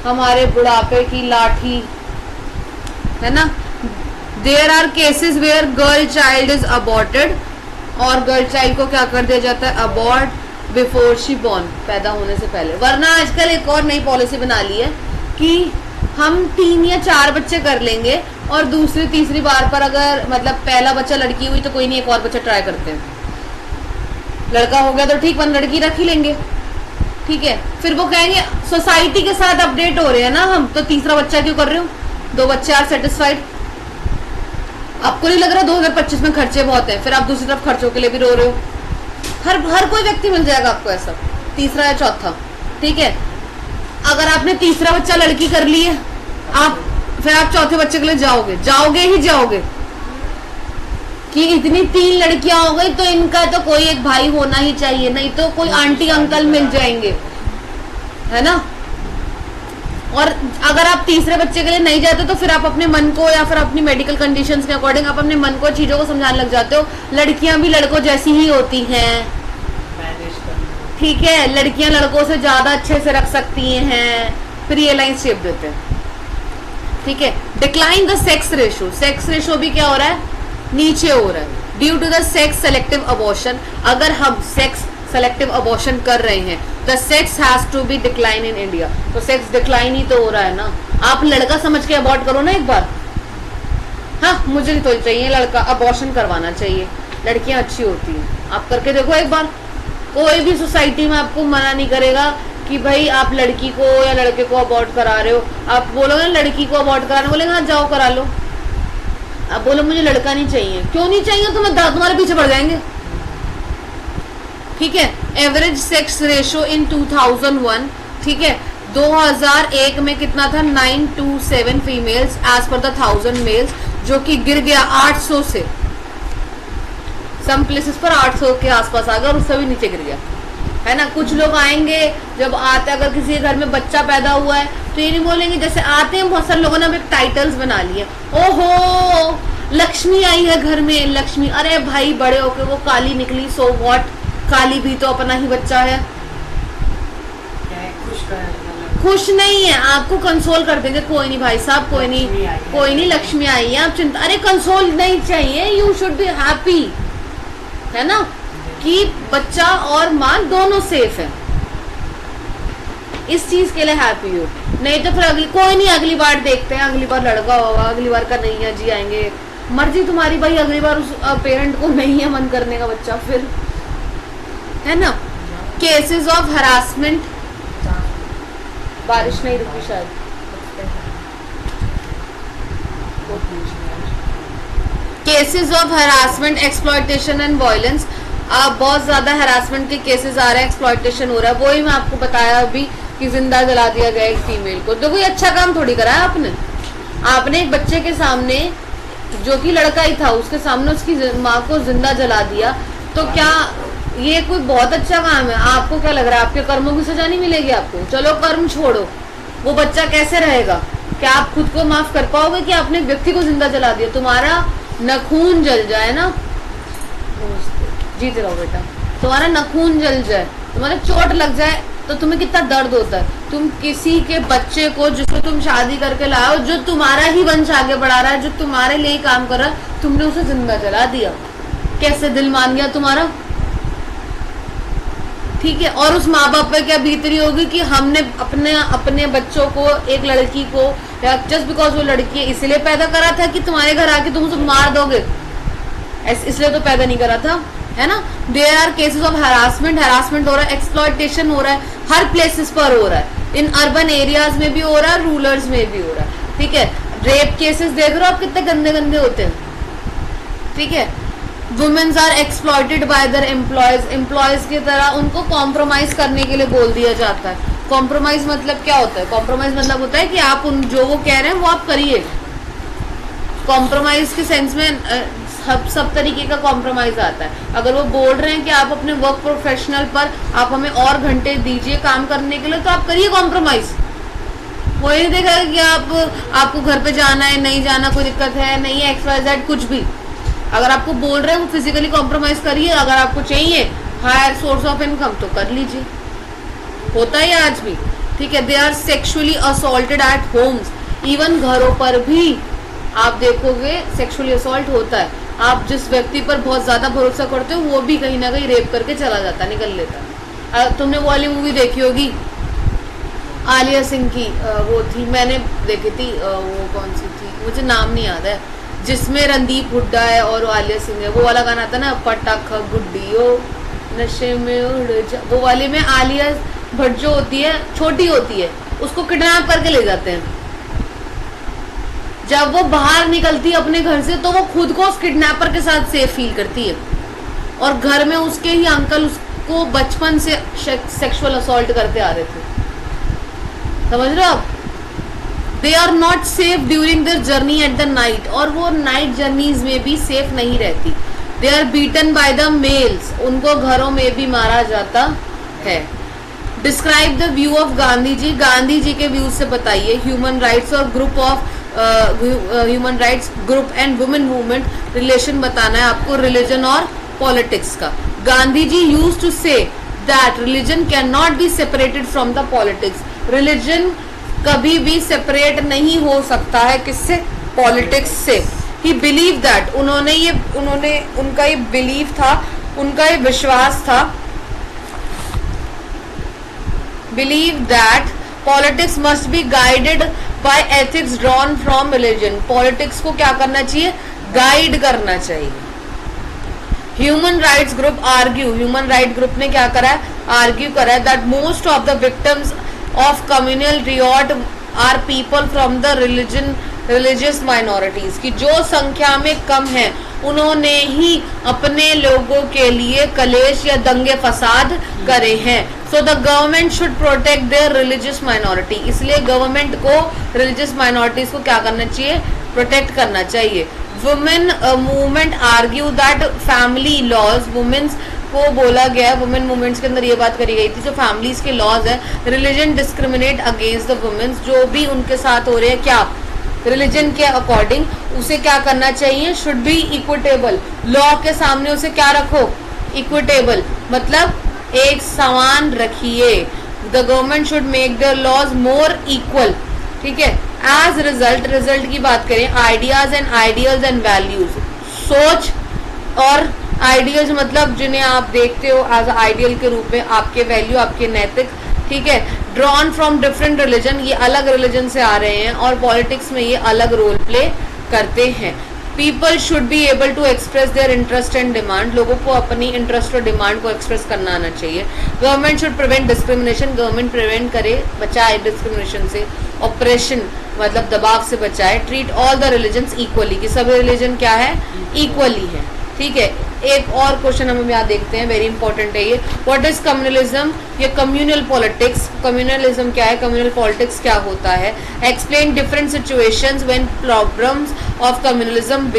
हमारे बुढ़ापे की लाठी, है ना? There are cases where girl child is aborted, और गर्ल चाइल्ड को क्या कर दिया जाता है? अबॉर्ट बिफोर शी बॉर्न, पैदा होने से पहले। वरना आजकल एक और नई पॉलिसी बना ली है कि हम 3 या 4 बच्चे कर लेंगे और दूसरी तीसरी बार पर अगर मतलब पहला बच्चा लड़की हुई तो कोई नहीं, एक और बच्चा ट्राई करते हैं। लड़का हो गया तो ठीक, वन लड़की रख ही लेंगे, ठीक है। फिर वो कहेंगे सोसाइटी के साथ अपडेट हो रहे हैं ना हम, तो तीसरा बच्चा क्यों कर रहे हो, 2 बच्चे आर सेटिस्फाइड। आपको नहीं लग रहा 2025 में खर्चे बहुत हैं, फिर आप दूसरी तरफ खर्चों के लिए भी रो रहे हो। हर कोई व्यक्ति मिल जाएगा आपको ऐसा, तीसरा या चौथा, ठीक है। अगर आपने तीसरा बच्चा लड़की कर ली है, फिर आप चौथे बच्चे के लिए जाओगे ही जाओगे कि इतनी 3 लड़कियां हो गई तो इनका तो कोई एक भाई होना ही चाहिए, नहीं तो कोई आंटी अंकल मिल जाएंगे, है ना। और अगर आप तीसरे बच्चे के लिए नहीं जाते तो फिर आप अपने मन को या फिर अपनी मेडिकल कंडीशंस के अकॉर्डिंग आप अपने मन को चीजों को समझाने लग जाते हो, लड़कियां भी लड़कों जैसी ही होती हैं, ठीक है, लड़कियां लड़कों से ज्यादा अच्छे से रख सकती हैं, फिर ये लाइन शेप देते हैं, ठीक है। Decline the sex ratio, sex ratio भी क्या हो रहा है, नीचे हो रहा है due to the sex selective abortion. अगर हम सेक्स सेलेक्टिव अबॉर्शन कर रहे हैं, the sex has to be decline in India, तो सेक्स डिक्लाइन ही तो हो रहा है ना। आप लड़का समझ के अबॉर्ट करो ना एक बार, हाँ मुझे तो चाहिए लड़का, अबॉर्शन करवाना चाहिए, लड़कियां अच्छी होती हैं, आप करके देखो एक बार। कोई भी सोसाइटी में आपको मना नहीं करेगा कि भाई आप लड़की को या लड़के को अबॉर्ट करा रहे हो। आप बोलोगे लड़की को अबॉर्ट कराने, बोलेंगे हाँ जाओ करा लो। आप बोलो मुझे लड़का नहीं चाहिए, क्यों नहीं चाहिए, तुम्हारे पीछे पड़ जाएंगे, ठीक है। एवरेज सेक्स रेशो इन 2001, ठीक है, 2001 में कितना था, 927 females as per the 1000 males, जो कि गिर गया 800 से, सम प्लेसेस पर 800 के आसपास आ गया और उससे भी नीचे गिर गया, है ना। कुछ लोग आएंगे जब आते, अगर किसी के घर में बच्चा पैदा हुआ है तो ये नहीं बोलेंगे, जैसे आते हैं बहुत सारे लोगों ने अब टाइटल्स बना लिए, ओहो लक्ष्मी आई है घर में, लक्ष्मी, अरे भाई बड़े होके वो काली निकली, सो व्हाट, काली भी तो अपना ही बच्चा है, खुश नहीं है, आपको कंसोल कर देंगे, कोई नहीं भाई साहब, कोई नहीं लक्ष्मी आई है, आप चिंता, अरे कंसोल नहीं चाहिए, यू शुड बी हैप्पी, है ना, कि बच्चा और माँ दोनों सेफ है, इस चीज के लिए हैप्पी हो। नहीं तो फिर कोई नहीं, अगली बार देखते हैं, अगली बार लड़का होगा, अगली बार का नहीं है जी आएंगे, मर्जी तुम्हारी भाई, अगली बार उस पेरेंट को नहीं है मन करने का बच्चा, फिर, है ना। केसेस ऑफ हरासमेंट, बारिश नहीं रुकी शायद, cases of harassment, exploitation and violence. अब बहुत ज्यादा हरासमेंट के केसेस आ रहे हैं, एक्सप्लॉयटेशन हो रहा है, वही मैं आपको बताया अभी कि जिंदा जला दिया गया एक फीमेल को, तो कोई अच्छा काम थोड़ी करा है आपने एक बच्चे के सामने, जो कि लड़का ही था, उसके सामने उसकी माँ को जिंदा जला दिया, तो क्या ये कोई बहुत अच्छा काम है? आपको क्या लग रहा है आपके कर्मों की सजा नहीं मिलेगी आपको? चलो कर्म छोड़ो, वो बच्चा कैसे रहेगा? क्या आप खुद को माफ कर पाओगे कि आपने व्यक्ति को जिंदा जला दिया? तुम्हारा नखून जल जाए ना, जीत रहो बेटा, तुम्हारा नखून जल जाए, तुम्हारे चोट लग जाए तो तुम्हें कितना दर्द होता है। तुम किसी के बच्चे को जिसको तुम शादी करके लाओ, जो तुम्हारा ही वंश आगे बढ़ा रहा है, जो तुम्हारे लिए काम कर रहा है, तुमने उसे जिंदा जला दिया, कैसे दिल मान गया तुम्हारा? ठीक है। और उस माँ बाप पे क्या बीतरी होगी कि हमने अपने बच्चों को, एक लड़की को, या जस्ट बिकॉज वो लड़की है इसलिए पैदा करा था कि तुम्हारे घर आके तुम उसे मार दोगे, इसलिए तो पैदा नहीं करा था, है ना। There are cases of harassment हो रहा है, एक्सप्लॉयटेशन हो रहा है, हर प्लेसेस पर हो रहा है, इन अर्बन एरियाज में भी हो रहा है, रूरल्स में भी हो रहा है, ठीक है। रेप केसेस देख रहे हो आप कितने गंदे गंदे होते हैं, ठीक है। Womens are exploited by their employees की तरह उनको कॉम्प्रोमाइज करने के लिए बोल दिया जाता है। कॉम्प्रोमाइज मतलब क्या होता है? कॉम्प्रोमाइज मतलब होता है कि आप जो वो कह रहे हैं वो आप करिए। कॉम्प्रोमाइज के सेंस में सब तरीके का कॉम्प्रोमाइज आता है। अगर वो बोल रहे हैं कि आप अपने वर्क प्रोफेशनल पर आप हमें और घंटे दीजिए काम करने के लिए, तो आप करिए कॉम्प्रोमाइज। वो ये देखा कि आपको घर पे जाना है, नहीं जाना, कोई दिक्कत है नहीं है, XYZ कुछ भी, अगर आपको बोल रहे हैं वो फिजिकली कॉम्प्रोमाइज करिए। अगर आपको चाहिए हायर सोर्स ऑफ इनकम तो कर लीजिए, होता है आज भी, ठीक है। They are sexually assaulted at homes, even घरों पर भी आप देखोगे सेक्सुअली असॉल्ट होता है। आप जिस व्यक्ति पर बहुत ज्यादा भरोसा करते हो वो भी कहीं ना कहीं रेप करके चला जाता है, निकल लेता है। तुमने वो वाली मूवी देखी होगी आलिया सिंह की, वो थी, मैंने देखी थी, वो कौन सी थी मुझे नाम नहीं याद है, जिसमें रणदीप हुड्डा है और आलिया सिंह है, वो वाला गाना था ना, पटाखा गुड्डियो नशे में उड़ जा, वो वाली में आलिया भट्ट जो होती है छोटी होती है, उसको किडनैप करके ले जाते हैं। जब वो बाहर निकलती है अपने घर से तो वो खुद को उस किडनैपर के साथ सेफ फील करती है, और घर में उसके ही अंकल उसको बचपन से सेक्सुअल असॉल्ट करते आ रहे थे। समझ रहे हो आप? They are not safe during this journey at the night, और वो नाइट जर्नीज में भी सेफ नहीं रहती। They are beaten by the males, उनको घरों में भी मारा जाता है। Describe the view of Gandhi ji, Gandhi ji के व्यू से बताइए। ह्यूमन राइट्स और group of human rights group and women movement relation बताना है आपको रिलीजन और पॉलिटिक्स का। Gandhi ji used to say that religion can not be separated from the politics, religion कभी भी सेपरेट नहीं हो सकता है किससे? पॉलिटिक्स से। ही बिलीव दैट, उनका ये बिलीव था, उनका ये विश्वास था, believe that politics must be guided by ethics drawn from religion. Politics को क्या करना चाहिए? गाइड करना चाहिए। Human rights group argue, human right group ने क्या करा है? आर्ग्यू करा है that most of the victims of communal riot are people from the religious minorities, की जो संख्या में कम है उन्होंने ही अपने लोगों के लिए कलेश या दंगे फसाद करे हैं। So the government should protect their religious minority, इसलिए गवर्नमेंट को रिलीजियस माइनॉरिटीज को क्या करना चाहिए? प्रोटेक्ट करना चाहिए। Women movement argue that family laws, womens को बोला गया, वुमेन मूवमेंट्स के अंदर ये बात करी गई थी, जो फैमिलीज के लॉज है, religion discriminate against the womens, जो भी उनके साथ हो रहे हैं क्या रिलीजन के अकॉर्डिंग, उसे क्या करना चाहिए? शुड बी इक्विटेबल, लॉ के सामने उसे क्या रखो? इक्विटेबल, मतलब एक समान रखिए। The government should make the laws more equal, ठीक है। एज रिजल्ट, रिजल्ट की बात करें, ideas and ideals and values, सोच और आइडियल्स मतलब जिन्हें आप देखते हो एज आइडियल के रूप में, आपके वैल्यू, आपके नैतिक, ठीक है। ड्रॉन फ्रॉम डिफरेंट रिलीजन, ये अलग रिलीजन से आ रहे हैं और पॉलिटिक्स में ये अलग रोल प्ले करते हैं। People should be able to express their interest and demand, लोगों को अपनी इंटरेस्ट और डिमांड को एक्सप्रेस करना आना चाहिए। Government should prevent discrimination, government prevent करे, बचाए डिस्क्रिमिनेशन से। ऑपरेशन मतलब दबाव से बचाए। Treat all the religions equally, कि सभी रिलीजन क्या है? इक्वली है, ठीक है। एक और क्वेश्चन हम यहाँ देखते हैं, वेरी इंपॉर्टेंट है ये। What is communalism? ये कम्युनल पॉलिटिक्स, कम्युनलिज्म क्या है, कम्युनल पॉलिटिक्स क्या होता है। Explain different situations when problems of communalism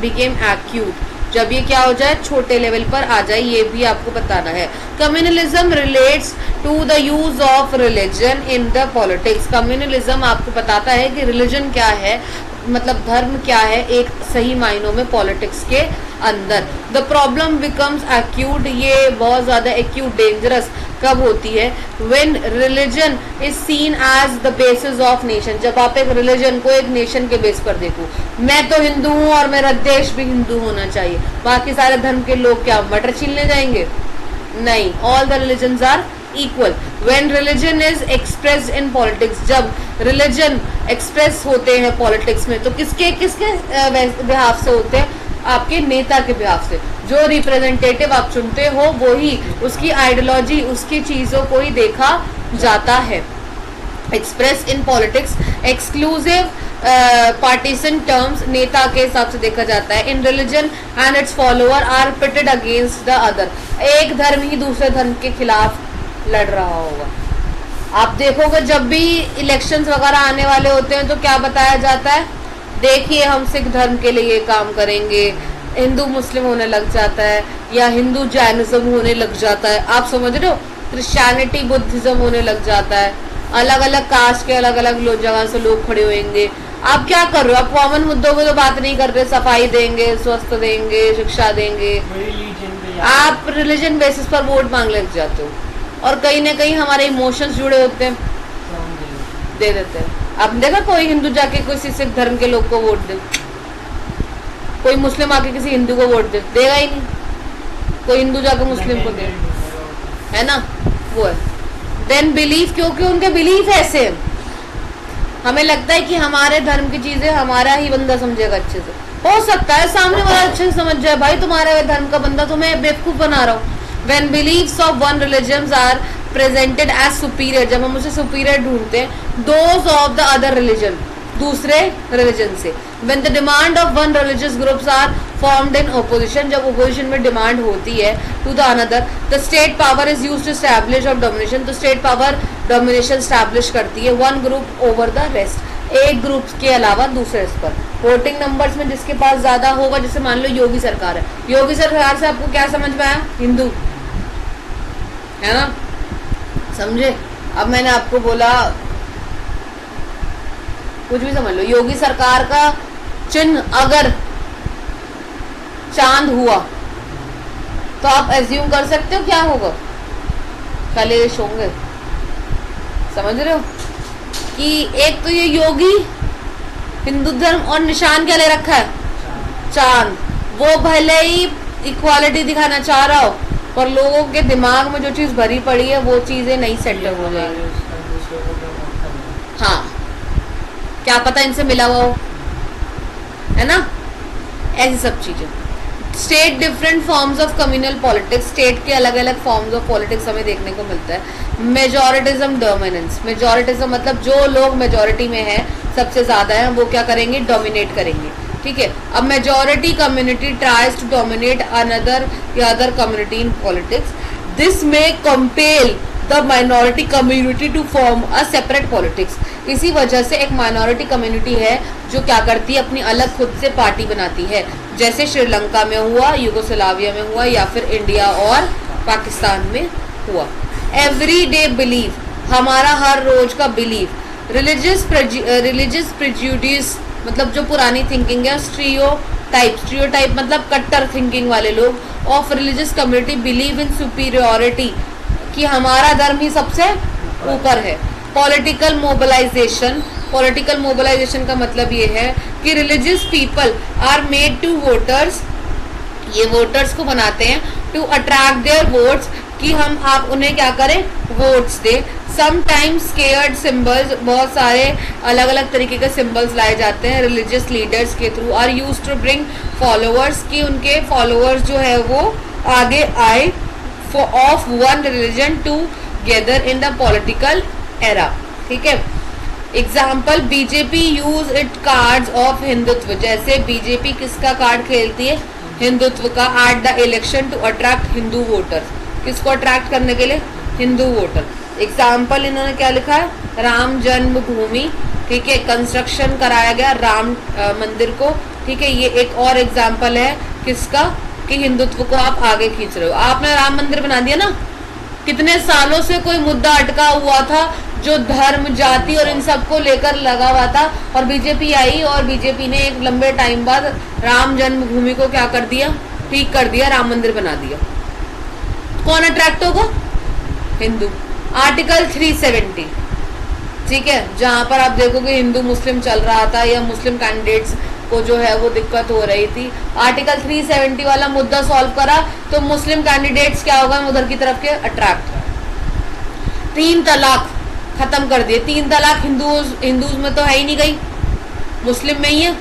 became acute, जब ये क्या हो जाए? छोटे लेवल पर आ जाए, ये भी आपको बताना है। Communalism relates to the use of religion in the politics, communalism आपको बताता है कि रिलीजन क्या है, मतलब धर्म क्या है एक सही मायनों में पॉलिटिक्स के अंदर। द प्रॉब्लम बिकम्स एक्यूट, ये बहुत ज्यादा एक्यूट डेंजरस कब होती है? When religion is seen as the basis of nation, जब आप एक रिलीजन को एक नेशन के बेस पर देखो। मैं तो हिंदू हूँ और मेरा देश भी हिंदू होना चाहिए, बाकी सारे धर्म के लोग क्या मटर छीलने जाएंगे? नहीं, all the religions are equal. When religion is expressed in politics, जब रिलीजन एक्सप्रेस होते हैं पॉलिटिक्स में तो किसके बिहाफ से होते हैं? आपके नेता के बिहाफ से। जो रिप्रेजेंटेटिव आप चुनते हो वो ही उसकी आइडियोलॉजी, उसकी चीजों को ही देखा जाता है। Express in politics exclusive partisan terms, नेता के हिसाब से देखा जाता है। In religion and its follower are pitted against the other, एक धर्म ही दूसरे धर्म के खिलाफ लड़ रहा होगा। आप देखोगे जब भी इलेक्शंस वगैरह आने वाले होते हैं तो क्या बताया जाता है? देखिए हम सिख धर्म के लिए ये काम करेंगे, हिंदू मुस्लिम होने लग जाता है, या हिंदू जैनिज्म होने लग जाता है, आप समझ रहे हो, क्रिश्चियनिटी बुद्धिज्म होने लग जाता है, अलग अलग कास्ट के अलग अलग जगह से लोग खड़े होंगे। आप क्या कर रहे हो? आप कॉमन मुद्दों पे तो बात नहीं कर रहे, सफाई देंगे, स्वास्थ्य देंगे, शिक्षा देंगे, आप रिलीजन बेसिस पर वोट मांग लग जाते हो। और कहीं ना कहीं हमारे इमोशंस जुड़े होते हैं, दे देते हैं। आपने देखा कोई हिंदू जाके किसी सिख धर्म के लोग को वोट दे, कोई मुस्लिम आके किसी हिंदू को वोट दे, देगा ही नहीं। कोई हिंदू जाके मुस्लिम को दे, है ना, वो है। देन बिलीफ, क्योंकि उनके बिलीफ ऐसे हैं, हमें लगता है कि हमारे धर्म की चीजें हमारा ही बंदा समझेगा अच्छे से। हो सकता है सामने वाला अच्छे से समझ जाए, भाई तुम्हारे धर्म का बंदा तुम्हें बेवकूफ बना रहा हूँ, When beliefs of one religions are presented as superior, जब हम उसे superior ढूंढते हैं, those of the other religion, दूसरे रिलीजन से. When the demand of one religious groups are formed in opposition, जब opposition में demand होती है to the another, the state power is used to establish or domination, तो state power domination establish करती है one group over the rest, एक group के अलावा दूसरे इस पर. वोटिंग नंबर्स में जिसके पास ज्यादा होगा, जैसे मान लो योगी सरकार है, योगी सरकार से आपको क्या समझ में आया? हिंदू है ना, समझे? अब मैंने आपको बोला कुछ भी समझ लो, योगी सरकार का चिन्ह अगर चांद हुआ तो आप एज्यूम कर सकते हो क्या होगा? कलेश होंगे. समझ रहे हो कि एक तो ये योगी हिंदू धर्म और निशान क्या ले रखा है? चांद. वो भले ही इक्वालिटी दिखाना चाह रहा हो, पर लोगों के दिमाग में जो चीज भरी पड़ी है वो चीजें नहीं सेटल हो जाएगी. हाँ, क्या पता इनसे मिला हुआ हो, है ना, ऐसी सब चीजें. State different forms of communal politics, state के अलग अलग फॉर्म्स ऑफ पॉलिटिक्स हमें देखने को मिलता है. मेजोरिटिज्म डोमिनेंस, मेजोरिटिज्म मतलब जो लोग मेजोरिटी में है, सबसे ज्यादा है, वो क्या करेंगे? डोमिनेट करेंगे. ठीक है. अब majority community tries to dominate another या other community in politics. This may compel the minority community to form a separate politics. इसी वजह से एक माइनॉरिटी कम्युनिटी है जो क्या करती है? अपनी अलग खुद से पार्टी बनाती है, जैसे श्रीलंका में हुआ, युगोस्लाविया में हुआ, या फिर इंडिया और पाकिस्तान में हुआ. एवरीडे बिलीफ, हमारा हर रोज का बिलीफ. रिलीजियस प्रेजुडिस मतलब जो पुरानी थिंकिंग है. स्टीरियोटाइप मतलब कट्टर थिंकिंग वाले लोग of religious community believe in superiority, कि हमारा धर्म ही सबसे ऊपर है. पॉलिटिकल मोबिलाइजेशन, पॉलिटिकल मोबिलाइजेशन का मतलब ये है कि religious people are made to voters, ये वोटर्स को बनाते हैं टू अट्रैक्ट देयर वोट्स, कि हम आप उन्हें क्या करें? वोट्स दे. समटाइम्स स्केयर्ड सिंबल्स, बहुत सारे अलग अलग तरीके के सिंबल्स लाए जाते हैं रिलीजियस लीडर्स के थ्रू, are used to bring followers, कि उनके फॉलोअर्स जो है वो आगे आए of one religion together in the political era. ठीक है. Example, BJP use it cards of Hindutva, जैसे बीजेपी किसका कार्ड खेलती है? हिंदुत्व का. At the election to attract Hindu voters, किसको अट्रैक्ट करने के लिए? हिंदू वोटर. एग्जाम्पल इन्होंने क्या लिखा है? राम जन्मभूमि. ठीक है, कंस्ट्रक्शन कराया गया राम मंदिर को. ठीक है, ये एक और एग्जाम्पल है किसका? कि हिंदुत्व को आप आगे खींच रहे हो. आपने राम मंदिर बना दिया ना. कितने सालों से कोई मुद्दा अटका हुआ था जो धर्म, जाति और इन सब को लेकर लगा हुआ था, और बीजेपी आई और बीजेपी ने एक लंबे टाइम बाद राम जन्मभूमि को क्या कर दिया? ठीक कर दिया, राम मंदिर बना दिया. कौन अट्रैक्ट होगा? हिंदू. आर्टिकल 370, ठीक है, जहां पर आप देखोगे हिंदू मुस्लिम चल रहा था, या मुस्लिम कैंडिडेट्स को जो है वो दिक्कत हो रही थी. आर्टिकल 370 वाला मुद्दा सॉल्व करा तो मुस्लिम कैंडिडेट्स क्या होगा? उधर की तरफ के अट्रैक्ट. 3 तलाक खत्म कर दिए. 3 तलाक हिंदूज में तो है ही नहीं, गई मुस्लिम में ही है.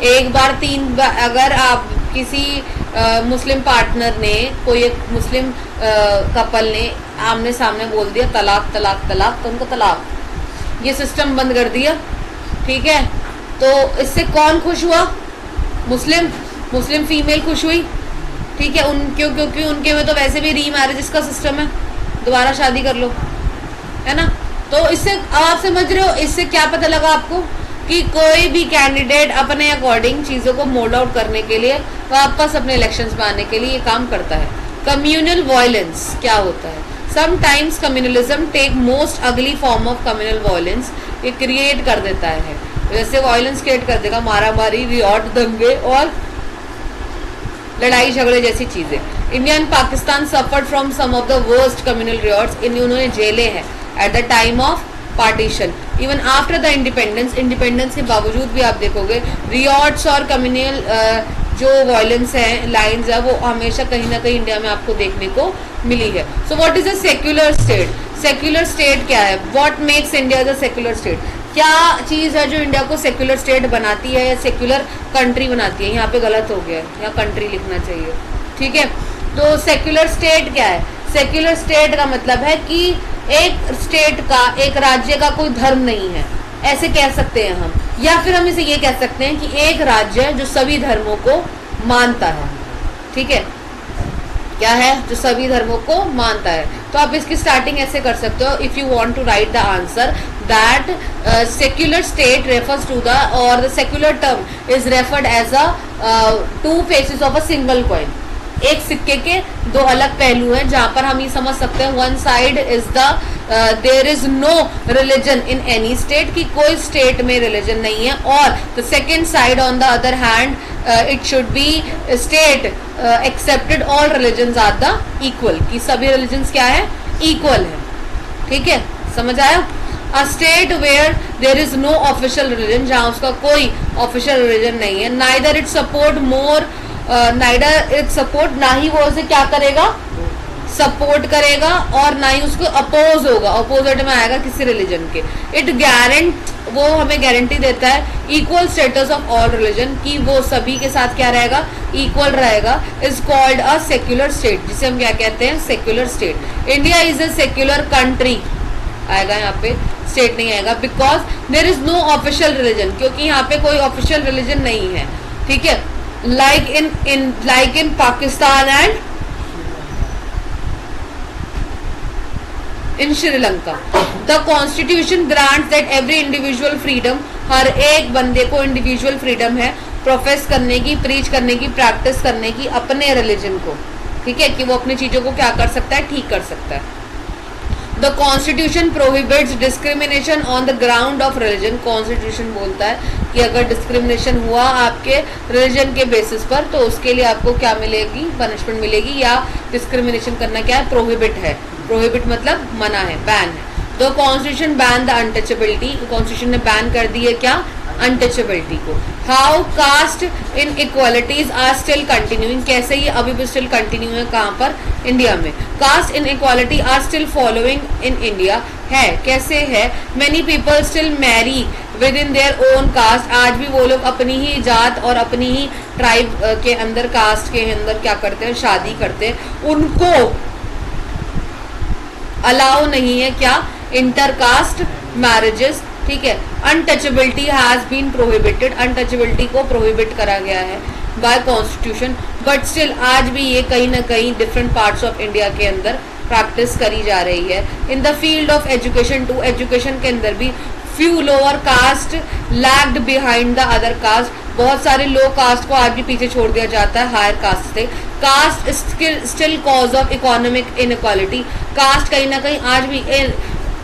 एक बार 3 बार अगर आप किसी मुस्लिम पार्टनर ने, कोई एक मुस्लिम कपल ने आमने सामने बोल दिया तलाक तलाक तलाक, तो उनको तलाक, ये सिस्टम बंद कर दिया. ठीक है, तो इससे कौन खुश हुआ? मुस्लिम फीमेल खुश हुई. ठीक है, क्योंकि उनके में तो वैसे भी री मैरिज का सिस्टम है, दोबारा शादी कर लो, है ना. तो इससे आप समझ रहे हो, इससे क्या पता लगा आपको कि कोई भी कैंडिडेट अपने अकॉर्डिंग चीज़ों को मोल्ड आउट करने के लिए, वापस अपने इलेक्शंस में आने के लिए ये काम करता है. कम्युनल वायलेंस क्या होता है? समटाइम्स कम्युनलिज्म टेक मोस्ट अगली फॉर्म ऑफ कम्युनल वायलेंस, ये क्रिएट कर देता है, जैसे वायलेंस क्रिएट कर देगा, मारा मारी, रियॉट, दंगे और लड़ाई झगड़े जैसी चीजें. India and Pakistan suffered from some of the worst communal riots, उन्होंने जेले हैं at the time of partition. Even after the independence के बावजूद भी आप देखोगे रियॉट्स और कम्युनल जो वायलेंस है, लाइंस है, वो हमेशा कहीं ना कहीं इंडिया में आपको देखने को मिली है. So what is a secular state? Secular state क्या है? What makes India the secular state? क्या चीज है जो इंडिया को सेक्युलर स्टेट बनाती है या सेक्युलर कंट्री बनाती है? यहाँ पे गलत हो गया है, यहाँ कंट्री लिखना चाहिए. ठीक है, तो सेक्युलर स्टेट क्या है? सेक्युलर स्टेट का मतलब है कि एक स्टेट का, एक राज्य का कोई धर्म नहीं है, ऐसे कह सकते हैं हम। या फिर हम इसे ये कह सकते हैं कि एक राज्य जो सभी धर्मों को मानता है, ठीक है, क्या है, जो सभी धर्मों को मानता है। तो आप इसकी स्टार्टिंग ऐसे कर सकते हो, if you want to write the answer that secular state refers to the, और the secular term is referred as a two faces of a single coin. एक सिक्के के दो अलग पहलू हैं, जहां पर हम ये समझ सकते हैं one side is the there is no religion in any state, कि कोई स्टेट में रिलीजन नहीं है, और the second side on the other hand it should be state accepted all religions are the equal, कि सभी रिलीजन्स क्या है, इक्वल है, ठीक है, समझ आया। A state where there is no official religion, जहां उसका कोई ऑफिशियल रिलीजन नहीं है, neither it support more neither it support, ना ही वो उसे क्या करेगा, सपोर्ट करेगा, और ना ही उसको अपोज होगा, अपोजिट में आएगा किसी रिलीजन के। इट गारंट, वो हमें गारंटी देता है equal status of all religion, कि वो सभी के साथ क्या रहेगा, इक्वल रहेगा। Is called a secular state, जिसे हम क्या कहते हैं, secular state. India is a secular country, आएगा यहाँ पे, स्टेट नहीं आएगा, because there is no official religion, क्योंकि यहाँ पे कोई ऑफिशियल रिलीजन नहीं है, ठीक है। like in Pakistan and in Sri Lanka, the constitution grants that every individual freedom, हर एक बंदे को इंडिविजुअल फ्रीडम है प्रोफेस करने की, प्रीच करने की, प्रैक्टिस करने की अपने रिलीजन को, ठीक है, कि वो अपनी चीजों को क्या कर सकता है, ठीक कर सकता है। The constitution prohibits discrimination on the ground of religion, constitution बोलता है कि अगर डिस्क्रिमिनेशन हुआ आपके रिलीजन के बेसिस पर, तो उसके लिए आपको क्या मिलेगी, पनिशमेंट मिलेगी, या डिस्क्रिमिनेशन करना क्या है, प्रोहिबिट है। प्रोहिबिट मतलब मना है, बैन है। The constitution ban the untouchability, constitution ने बैन कर दी है क्या, अनटचेबिलिटी को। How caste inequalities are still continuing, कैसे ये अभी भी स्टिल कंटिन्यू है, कहाँ पर, इंडिया में। Caste inequality are still following in India, है, कैसे है। Many people still marry within their own caste, आज भी वो लोग अपनी ही जात और अपनी ही ट्राइब के अंदर, कास्ट के अंदर क्या करते हैं, शादी करते हैं। उनको अलाउ नहीं है क्या, इंटरकास्ट मैरिजेस, ठीक है। Untouchability has been prohibited, untouchability को प्रोहिबिट करा गया है बाय कॉन्स्टिट्यूशन, बट स्टिल आज भी ये कहीं ना कहीं डिफरेंट पार्ट्स ऑफ इंडिया के अंदर प्रैक्टिस करी जा रही है। In the field of education too, education के अंदर भी few lower caste lagged behind the other caste, बहुत सारे लो कास्ट को आज भी पीछे छोड़ दिया जाता है हायर कास्ट से। Caste still cause of economic inequality, caste कहीं ना कहीं आज भी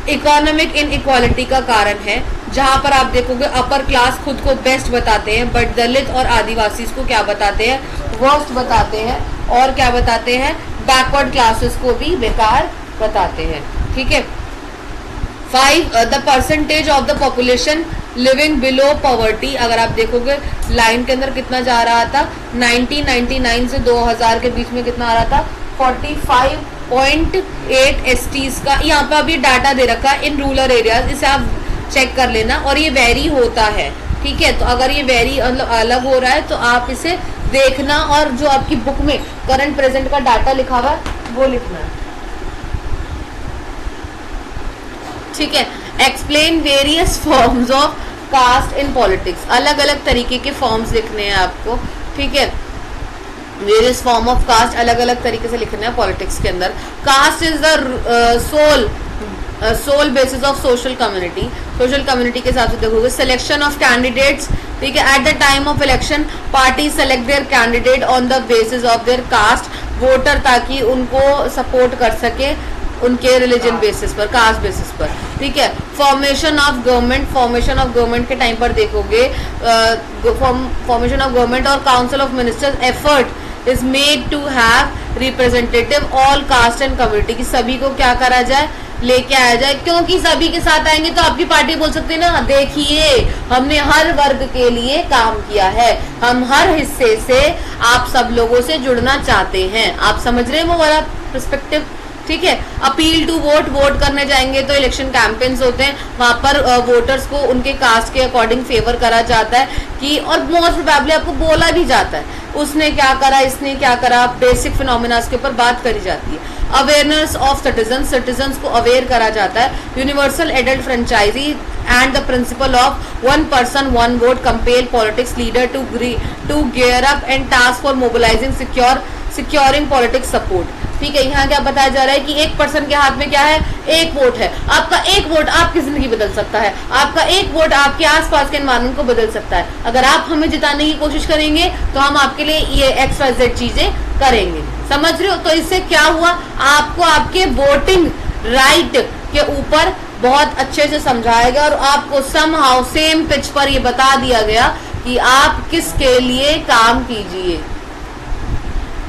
इकोनॉमिक इनइक्वालिटी का कारण है, जहां पर आप देखोगे अपर क्लास खुद को बेस्ट बताते हैं, बट दलित और आदिवासी को क्या बताते हैं, वर्स्ट बताते हैं, और क्या बताते हैं, बैकवर्ड क्लासेस को भी बेकार बताते हैं, ठीक है। 5 the percentage of the population living below poverty, अगर आप देखोगे लाइन के अंदर कितना जा रहा था, 1999 से 2000 के बीच में कितना आ रहा था, 45.8 एसटीज का। यहाँ पे अभी डाटा दे रखा है इन रूरल एरियाज, इसे आप चेक कर लेना, और ये वेरी होता है, ठीक है। तो अगर ये वेरी अलग हो रहा है तो आप इसे देखना, और जो आपकी बुक में करंट प्रेजेंट का डाटा लिखा हुआ है वो लिखना है, ठीक है। Explain various forms of caste in politics, अलग अलग तरीके के फॉर्म्स लिखने हैं आपको, ठीक है। वेरियस फॉर्म ऑफ कास्ट अलग अलग तरीके से लिखना है पॉलिटिक्स के अंदर। Caste is the sole basis of social community, social community के हिसाब से देखोगे। सिलेक्शन ऑफ कैंडिडेट्स, ठीक है, at the time of election party select their candidate on the basis of their caste, voter ताकि उनको सपोर्ट कर सके उनके रिलीजन बेसिस पर, कास्ट बेसिस पर, ठीक है। Formation of government, formation of government के टाइम पर देखोगे फॉर्मेशन ऑफ गवर्नमेंट और council of ministers effort is made to have representative all caste and community, की सभी को क्या करा जाए, लेके आया जाए, क्योंकि सभी के साथ आएंगे तो आपकी पार्टी बोल सकती है ना, देखिए हमने हर वर्ग के लिए काम किया है, हम हर हिस्से से आप सब लोगों से जुड़ना चाहते हैं। आप समझ रहे हैं वो वाला पर्सपेक्टिव, ठीक है। अपील टू वोट, वोट करने जाएंगे तो इलेक्शन कैंपेन्स होते हैं, वहां पर वोटर्स को उनके कास्ट के अकॉर्डिंग फेवर करा जाता है कि, और मोस्ट प्रोबेबली आपको बोला भी जाता है उसने क्या करा, इसने क्या करा, बेसिक फिनोमिना के ऊपर बात करी जाती है। अवेयरनेस ऑफ सिटीजन, सिटीजन्स को अवेयर करा जाता है। Universal adult franchise and the principle of one person one vote compel politics leader to gear up and task for mobilising securing politics support. ठीक है, यहाँ क्या बताया जा रहा है कि एक पर्सन के हाथ में क्या है, एक वोट है। आपका एक वोट आपकी जिंदगी बदल सकता है, आपका एक वोट आपके आसपास के एनवायरमेंट को बदल सकता है। अगर आप हमें जिताने की कोशिश करेंगे तो हम आपके लिए ये XYZ चीजें करेंगे, समझ रहे हो। तो इससे क्या हुआ, आपको आपके वोटिंग राइट के ऊपर बहुत अच्छे से समझाया गया और आपको समहाउ सेम पिच पर ये बता दिया गया कि आप किसके लिए काम कीजिए।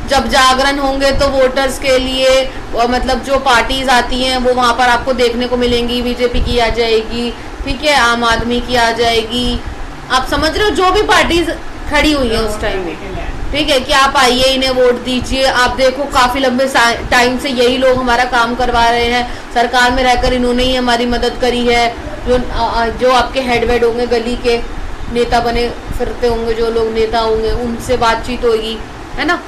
जब जागरण होंगे तो वोटर्स के लिए मतलब जो पार्टीज आती हैं वो वहां पर आपको देखने को मिलेंगी। बीजेपी की आ जाएगी, ठीक है, आम आदमी की आ जाएगी, आप समझ रहे हो, जो भी पार्टीज खड़ी हुई है उस टाइम में, ठीक है, कि आप आइए इन्हें वोट दीजिए। आप देखो काफी लंबे टाइम से यही लोग हमारा काम करवा रहे हैं, सरकार में रहकर इन्होंने ही हमारी मदद करी है। जो आपके हेडवेड होंगे, गली के नेता बने फिरते होंगे, जो लोग नेता होंगे उनसे बातचीत होगी, है ना।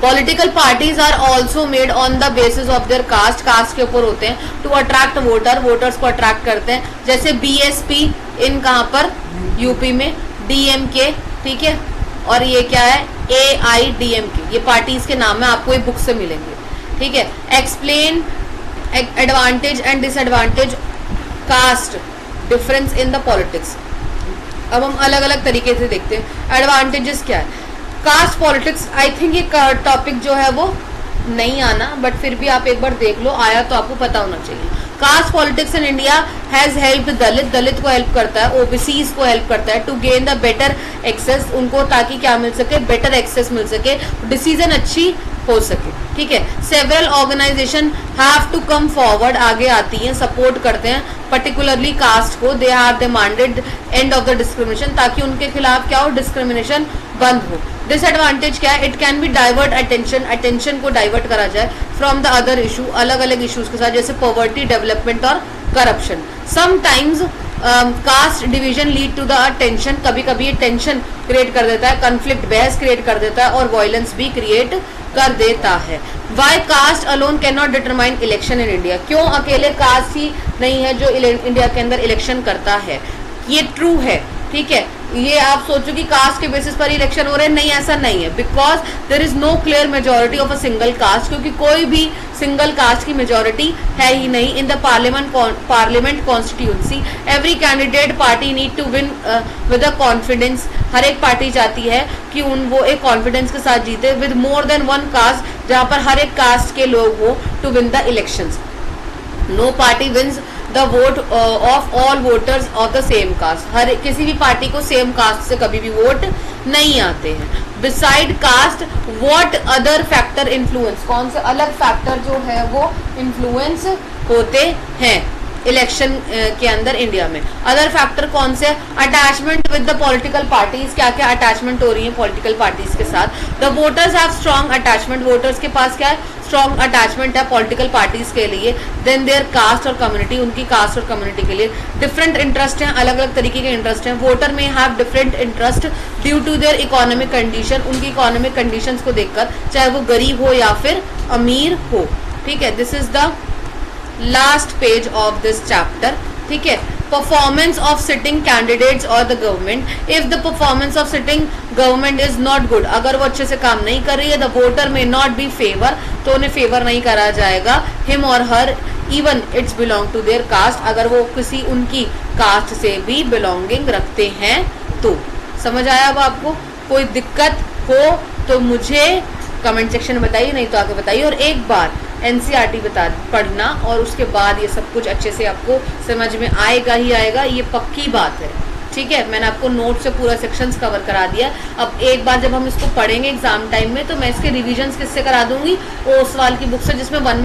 Political parties are also made on the basis of their caste, caste के ऊपर होते हैं, टू अट्रैक्ट वोटर्स को अट्रैक्ट करते हैं। जैसे BSP इन कहाँ पर, यूपी में, DMK, ठीक है, और ये क्या है, AIDMK, ये पार्टीज के नाम है, आपको ये बुक से मिलेंगे, ठीक है। Explain advantage and disadvantage caste difference in the politics. अब हम अलग अलग तरीके से देखते हैं। एडवांटेजेस क्या है, कास्ट पॉलिटिक्स, आई थिंक ये टॉपिक जो है वो नहीं आना, बट फिर भी आप एक बार देख लो, आया तो आपको पता होना चाहिए। Caste politics in India has help Dalit, Dalit को हेल्प करता है, ओबीसीज को हेल्प करता है, to gain the better access, उनको ताकि क्या मिल सके, बेटर एक्सेस मिल सके, डिसीजन अच्छी हो सके, ठीक है। Several organisation have to come forward, आगे आती हैं, सपोर्ट करते हैं पर्टिकुलरली कास्ट को। They have demanded end of the discrimination, ताकि उनके खिलाफ क्या हो, डिस्क्रिमिनेशन बंद हो। डिसएडवांटेज क्या है, it can be divert attention, attention को डाइवर्ट करा जाए फ्रॉम द अदर इशू, अलग अलग इश्यूज के साथ, जैसे पॉवर्टी, डेवलपमेंट और corruption. Sometimes caste division lead to the tension, कभी कभी ये टेंशन क्रिएट कर देता है, कन्फ्लिक्ट, बहस क्रिएट कर देता है और वायलेंस भी क्रिएट कर देता है। Why caste alone can not determine election in India, क्यों अकेले कास्ट ही नहीं है जो इंडिया के अंदर इलेक्शन करता है। ये ट्रू है, ठीक है, ये आप सोचो कि कास्ट के बेसिस पर इलेक्शन हो रहे हैं, नहीं, ऐसा नहीं है, because there is no clear majority of a single caste, क्योंकि कोई भी सिंगल कास्ट की मेजोरिटी है ही नहीं in the parliament constituency. Every candidate party need to win with a confidence, हर एक पार्टी चाहती है कि वो एक कॉन्फिडेंस के साथ जीते, with more than one caste, जहां पर हर एक कास्ट के लोग हो, to win the elections. No party wins the vote of all voters of the same caste, हर किसी भी पार्टी को सेम कास्ट से कभी भी वोट नहीं आते हैं। Beside caste what other factor influence, कौन से अलग फैक्टर जो है वो इन्फ्लुएंस होते हैं इलेक्शन के अंदर इंडिया में। अदर फैक्टर कौन से, attachment with the political parties, क्या क्या अटैचमेंट हो रही है पॉलिटिकल पार्टीज के साथ। The voters have strong attachment, voters के पास क्या है, स्ट्रॉन्ग अटैचमेंट है पॉलिटिकल पार्टीज के लिए। देन देयर कास्ट और कम्युनिटी, उनकी कास्ट और कम्युनिटी के लिए डिफरेंट इंटरेस्ट हैं, अलग अलग तरीके के इंटरेस्ट हैं। Voter may have different interest due to their economic condition, उनकी इकोनॉमिक कंडीशंस को देखकर, चाहे वो गरीब हो या फिर अमीर हो, ठीक है। This is the last page of this chapter, ठीक है। परफॉर्मेंस ऑफ सिटिंग कैंडिडेट्स और the government, if the performance of sitting government is not good, अगर वो अच्छे से काम नहीं कर रही है, the voter may not be favour, तो उन्हें फेवर नहीं करा जाएगा, हिम और her, even it's belong to their caste, अगर वो किसी उनकी कास्ट से भी बिलोंगिंग रखते हैं तो। समझ आया अब आपको, कोई दिक्कत हो तो मुझे कमेंट सेक्शन में बताइए, नहीं तो आके बताइए। और एक बार NCERT पढ़ना और उसके बाद ये सब कुछ अच्छे से आपको समझ में आएगा ही आएगा, ये पक्की बात है, ठीक है। मैंने आपको नोट से पूरा सेक्शंस कवर करा दिया। अब एक बार जब हम इसको पढ़ेंगे एग्जाम टाइम में, तो मैं इसके रिविजन्स किससे करा दूंगी, ओसवाल की बुक से, जिसमें 1